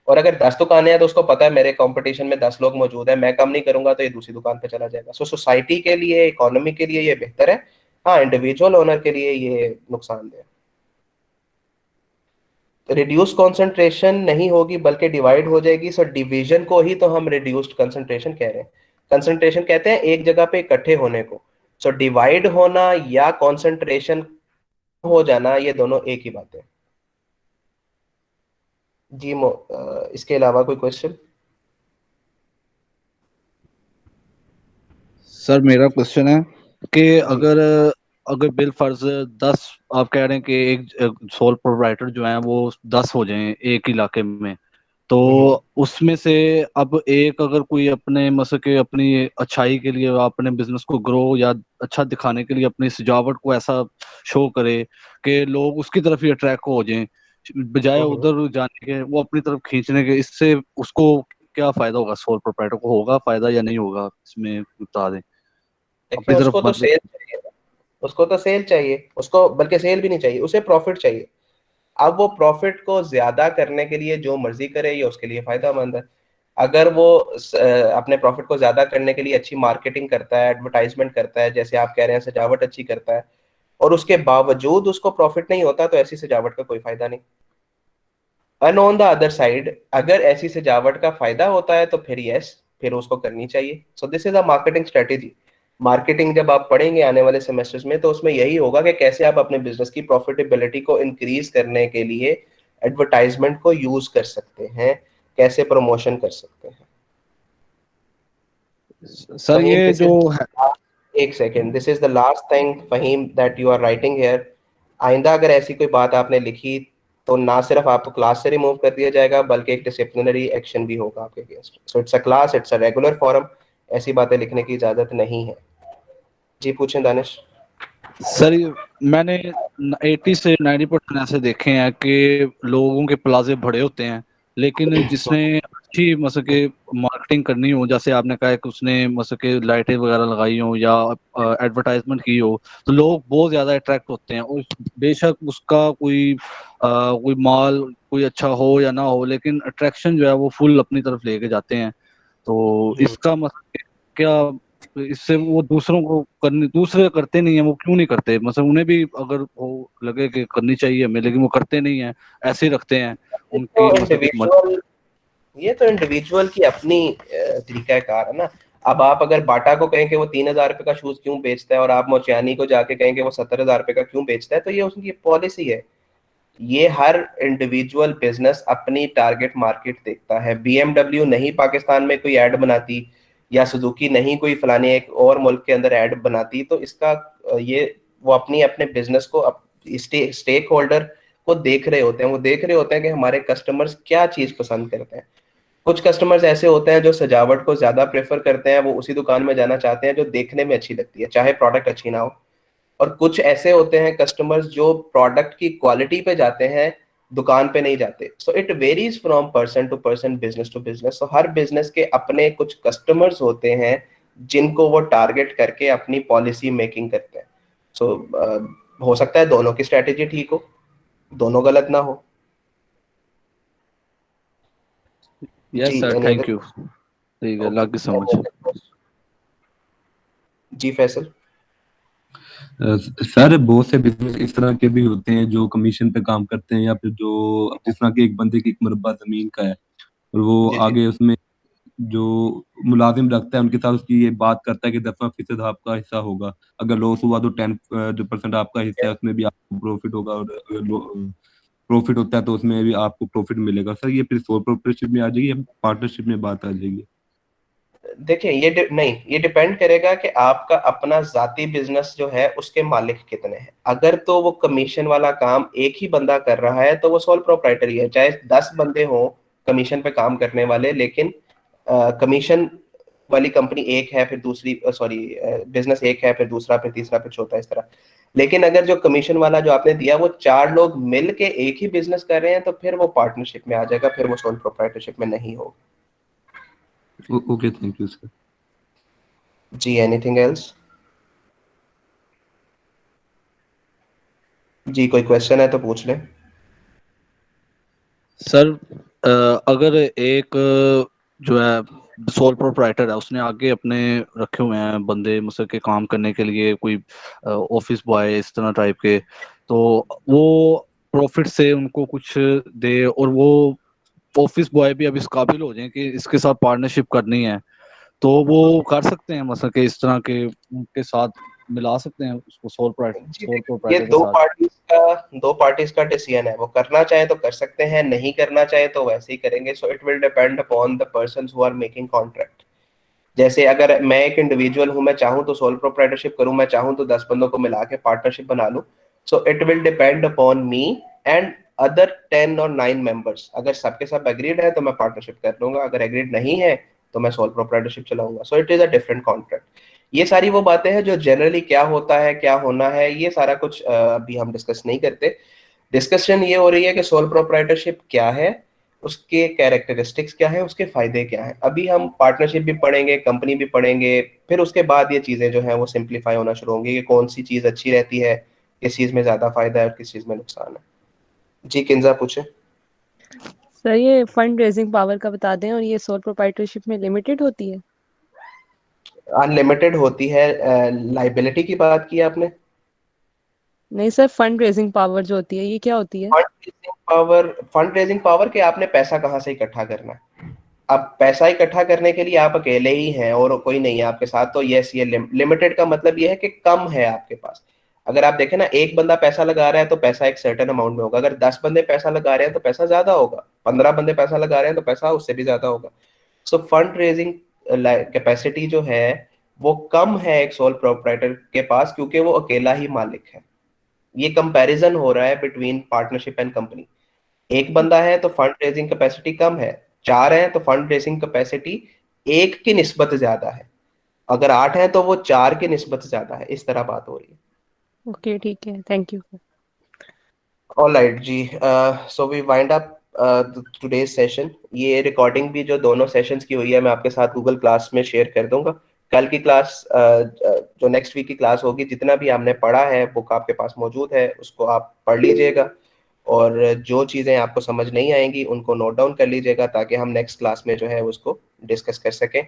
और अगर 10 दुकानें हैं तो उसको पता है मेरे कंपटीशन में 10 लोग मौजूद है, मैं कम नहीं करूंगा तो ये दूसरी दुकान पे चला जाएगा। सो सोसाइटी के लिए, इकोनॉमी के लिए ये बेहतर है। हाँ, इंडिविजुअल ओनर के लिए ये नुकसानदेह। रिड्यूस कंसंट्रेशन नहीं होगी बल्कि डिवाइड हो जाएगी। सो डिवीजन को ही तो हम रिड्यूस्ड कंसंट्रेशन कह रहे हैं। कंसंट्रेशन कहते हैं एक जगह पे इकट्ठे होने को। सो डिवाइड होना या कंसंट्रेशन हो जाना, ये दोनों एक ही बात है। जी इसके अलावा कोई क्वेश्चन? सर मेरा क्वेश्चन है कि जी अगर अगर बिल फर्ज 10, आप कह रहे हैं कि एक सोल प्रोप्राइटर जो है वो 10 हो जाएं एक इलाके में, तो उसमें से अब एक अगर कोई अपने मतलब के अपनी अच्छाई के लिए अपने बिजनेस को ग्रो या अच्छा दिखाने के लिए अपनी सजावट को ऐसा शो करे कि लोग उसकी तरफ ही अट्रैक्ट हो जाएं बजाय उधर जाने के, वो अपनी तरफ खींचने के, इससे उसको क्या फायदा होगा? सोल प्रोप्राइटर को होगा फायदा या नहीं होगा, इसमें बता दें। देखिए, अपनी तरफ उसको तो मत। सेल चाहिए, उसको तो सेल चाहिए, उसको बल्कि सेल भी नहीं चाहिए, उसे प्रॉफिट चाहिए। अब वो प्रॉफिट को ज्यादा करने के लिए जो मर्जी करे, ये उसके लिए फायदामंद है। अगर वो अपने प्रॉफिट को ज्यादा करने के लिए अच्छी मार्केटिंग करता है, एडवर्टाइजमेंट करता है, जैसे आप कह रहे हैं सजावट अच्छी करता है, और उसके बावजूद उसको प्रॉफिट नहीं होता, तो ऐसी सजावट का कोई फायदा नहीं। And on the other side, अगर ऐसी सजावट का फायदा होता है तो फिर यस, फिर उसको करनी चाहिए। सो this is a marketing strategy. Marketing जब आप पढ़ेंगे आने वाले सेमेस्टर्स में, तो उसमें यही होगा कि कैसे आप अपने बिजनेस की प्रॉफिटेबिलिटी को इंक्रीज करने के लिए एडवर्टाइजमेंट को यूज कर सकते हैं, कैसे प्रमोशन कर सकते हैं। सर फहीम, ये दिस जो इज है, एक second, this is the last thing Fahim that you are writing here. आइंदा अगर ऐसी कोई बात आपने लिखी, तो ना सिर्फ आपको क्लास से रिमूव कर दिया जाएगा, बल्कि एक डिसिप्लिनरी एक्शन भी होगा आपके against. So it's a class, it's a regular forum, ऐसी बातें लिखने की इजाजत नहीं है। जी पूछें दानिश। सर मैंने 80 से 90% ऐसे देखे हैं कि लोगों के प्लाजे बड़े होते हैं, लेकिन जिसने अच्छी मतलब के मार्केटिंग करनी हो, जैसे आपने कहा कि उसने मतलब के लाइटें वगैरह लगाई हो या एडवर्टाइजमेंट की हो, तो लोग बहुत ज्यादा अट्रैक्ट होते हैं। और बेशक उसका कोई माल कोई अच्छा हो या ना हो, लेकिन अट्रैक्शन जो है वो फुल अपनी तरफ लेके जाते हैं। तो इसका मतलब क्या, इससे वो दूसरों को करने, दूसरे करते नहीं है, वो क्यों नहीं करते? मतलब उन्हें भी अगर वो लगे कि करनी चाहिए हमें, लेकिन वो करते नहीं है, ऐसे ही रखते हैं उनकी तो मतलब कि मन। इंडिविजुअल ये तो इंडिविजुअल की अपनी तरीका कार है ना। अब आप अगर बाटा को कहें कि वो 3,000 रुपए का शूज क्यों बेचता है, और आप मोचियानी को जाके कहें कि वो 70,000 रुपए का क्यों बेचता है, तो ये उसकी पॉलिसी है। ये हर इंडिविजुअल बिजनेस अपनी टारगेट मार्केट देखता है। बीएमडब्ल्यू नहीं पाकिस्तान में कोई ऐड बनाती, या सुजुकी नहीं कोई फलाने एक और मुल्क के अंदर ऐड बनाती, तो इसका ये वो अपनी अपने बिजनेस को स्टेक होल्डर को देख रहे होते हैं। वो देख रहे होते हैं कि हमारे कस्टमर्स क्या चीज पसंद करते हैं। कुछ कस्टमर्स ऐसे होते हैं जो सजावट को ज्यादा प्रेफर करते हैं, वो उसी दुकान में जाना चाहते हैं जो देखने में अच्छी लगती है, चाहे प्रोडक्ट अच्छी ना हो। और कुछ ऐसे होते हैं कस्टमर्स जो प्रोडक्ट की क्वालिटी पे जाते हैं, दुकान पे नहीं जाते। So it varies from person to person, business to business. So हर बिजनेस के अपने कुछ कस्टमर्स होते हैं जिनको वो टारगेट करके अपनी पॉलिसी मेकिंग करते हैं। सो हो सकता है दोनों की स्ट्रेटेजी ठीक हो, दोनों गलत ना हो। जी yes sir, any thank other? You. ठीक है, ओके, लग समझ। जी फैसल। सर बहुत से बिजनेस इस तरह के भी होते हैं जो कमीशन पे काम करते हैं, या फिर जो जिस तरह के एक बंदे की एक मरबा जमीन का है और वो जी जी आगे उसमें जो मुलाजिम रखता है उनके साथ उसकी ये बात करता है कि 10% आपका हिस्सा होगा, अगर लॉस हुआ तो 10% आपका हिस्सा है, उसमें भी आपको प्रॉफिट होगा, और अगर प्रॉफिट होता है तो उसमें भी आपको प्रॉफिट मिलेगा। सर ये फिर सोल प्रोप्राइटरशिप में आ जाएगी या पार्टनरशिप में बात आ जाएगी? देखिए, नहीं, ये डिपेंड करेगा कि आपका अपना जाती बिजनेस जो है उसके मालिक कितने हैं। अगर तो वो कमीशन वाला काम एक ही बंदा कर रहा है, तो वो सोल प्रोप्राइटरी है। चाहे 10 बंदे हो कमीशन पे काम करने वाले, लेकिन कमीशन वाली कंपनी एक है, फिर दूसरी सॉरी बिजनेस एक है, फिर दूसरा, फिर तीसरा, फिर चौथा, इस तरह। लेकिन अगर जो कमीशन वाला जो आपने दिया वो 4 लोग मिल के एक ही बिजनेस कर रहे हैं, तो फिर वो पार्टनरशिप में आ जाएगा, फिर वो सोल प्रोप्राइटरशिप में नहीं होगा। Okay, thank you sir. जी एनीथिंग एल्स? जी कोई क्वेश्चन है तो पूछ लें। सर अगर एक जो है सोल प्रोप्राइटर है, उसने आगे अपने रखे हुए हैं बंदे मतलब के काम करने के लिए, कोई ऑफिस बॉय इस तरह टाइप के, तो वो प्रॉफिट से उनको कुछ दे, और वो ऑफिस बॉय भी अब इस काबिल हो जाए कि इसके साथ पार्टनरशिप करनी है, तो वो कर सकते हैं मतलब कि इस तरह के उनके साथ मिला सकते हैं उसको सोल जी ये प्रोप्राइटर के साथ? दो पार्टीज का डिसीजन है, वो करना चाहे तो कर सकते हैं, नहीं करना चाहे तो वैसे ही करेंगे। So it will depend upon the persons who are making contract. जैसे अगर मैं एक इंडिविजुअल हूं, मैं चाहूं तो सोल प्रोप्राइटरशिप करूं, मैं चाहूं तो 10 बंदों को मिला के पार्टनरशिप बना लूं। सो it will depend upon me and other 10 और 9 मेंबर्स। अगर सबके सब एग्रीड है तो मैं पार्टनरशिप कर लूंगा, अगर एग्रीड नहीं है तो मैं सोल प्रोप्राइटरशिप चलाऊंगा। So it is a different contract. ये सारी वो बातें हैं जो जनरली क्या होता है, क्या होना है, ये सारा कुछ अभी हम डिस्कस नहीं करते। डिस्कशन ये हो रही है कि सोल प्रोप्राइटरशिप क्या है, उसके कैरेक्टरिस्टिक्स क्या है, उसके फायदे क्या हैं। अभी हम पार्टनरशिप भी पढ़ेंगे, कंपनी भी पढ़ेंगे, फिर उसके बाद ये चीजें जो हैं वो सिंप्लीफाई होना शुरू होंगी कि कौन सी चीज अच्छी रहती है, किस चीज में ज्यादा फायदा है और किस चीज में नुकसान है। जी किंजा पूछे। सर ये फंड रेजिंग पावर का बता दें, और ये सोल प्रोप्राइटरशिप में लिमिटेड होती है? अनलिमिटेड होती है। लाइबिलिटी की बात की आपने? नहीं सर, फंड रेजिंग पावर जो होती है ये क्या होती है? फंड रेजिंग पावर के आपने पैसा कहाँ से इकट्ठा करना है। अब पैसा इकट्ठा करने के लिए आप अकेले ही हैं और कोई नहीं है आपके साथ, तो यस ये लिमिटेड का मतलब ये है कि कम है आपके पास। अगर आप देखें ना, एक बंदा पैसा लगा रहा है तो पैसा एक सर्टेन अमाउंट में होगा, अगर 10 बंदे पैसा लगा रहे हैं तो पैसा ज्यादा होगा, 15 बंदे पैसा लगा रहे हैं तो पैसा उससे भी ज्यादा होगा। सो फंड रेजिंग कैपेसिटी जो है वो कम है एक सोल प्रोप्राइटर के पास, क्योंकि वो अकेला ही मालिक है। ये कंपैरिजन हो रहा है बिटवीन पार्टनरशिप एंड कंपनी। एक बंदा है तो फंड रेजिंग कैपेसिटी कम है, 4 हैं तो फंड रेजिंग कैपेसिटी 1 की निस्बत ज्यादा है, अगर 8 हैं तो वो 4 की निस्बत ज्यादा है। इस तरह बात हो रही है। ओके ठीक है, थैंक यू। ऑलराइट जी, so we wind up today's session. ये रिकॉर्डिंग भी जो दोनों सेशंस की हुई है मैं आपके साथ गूगल क्लास में शेयर कर दूंगा। कल की क्लास जो नेक्स्ट वीक की क्लास होगी, जितना भी हमने पढ़ा है बुक आपके पास मौजूद है, उसको आप पढ़ लीजिएगा और जो चीज़ें आपको समझ नहीं आएंगी उनको नोट डाउन कर लीजिएगा ताकि हम नेक्स्ट क्लास में जो है उसको डिस्कस कर सकें।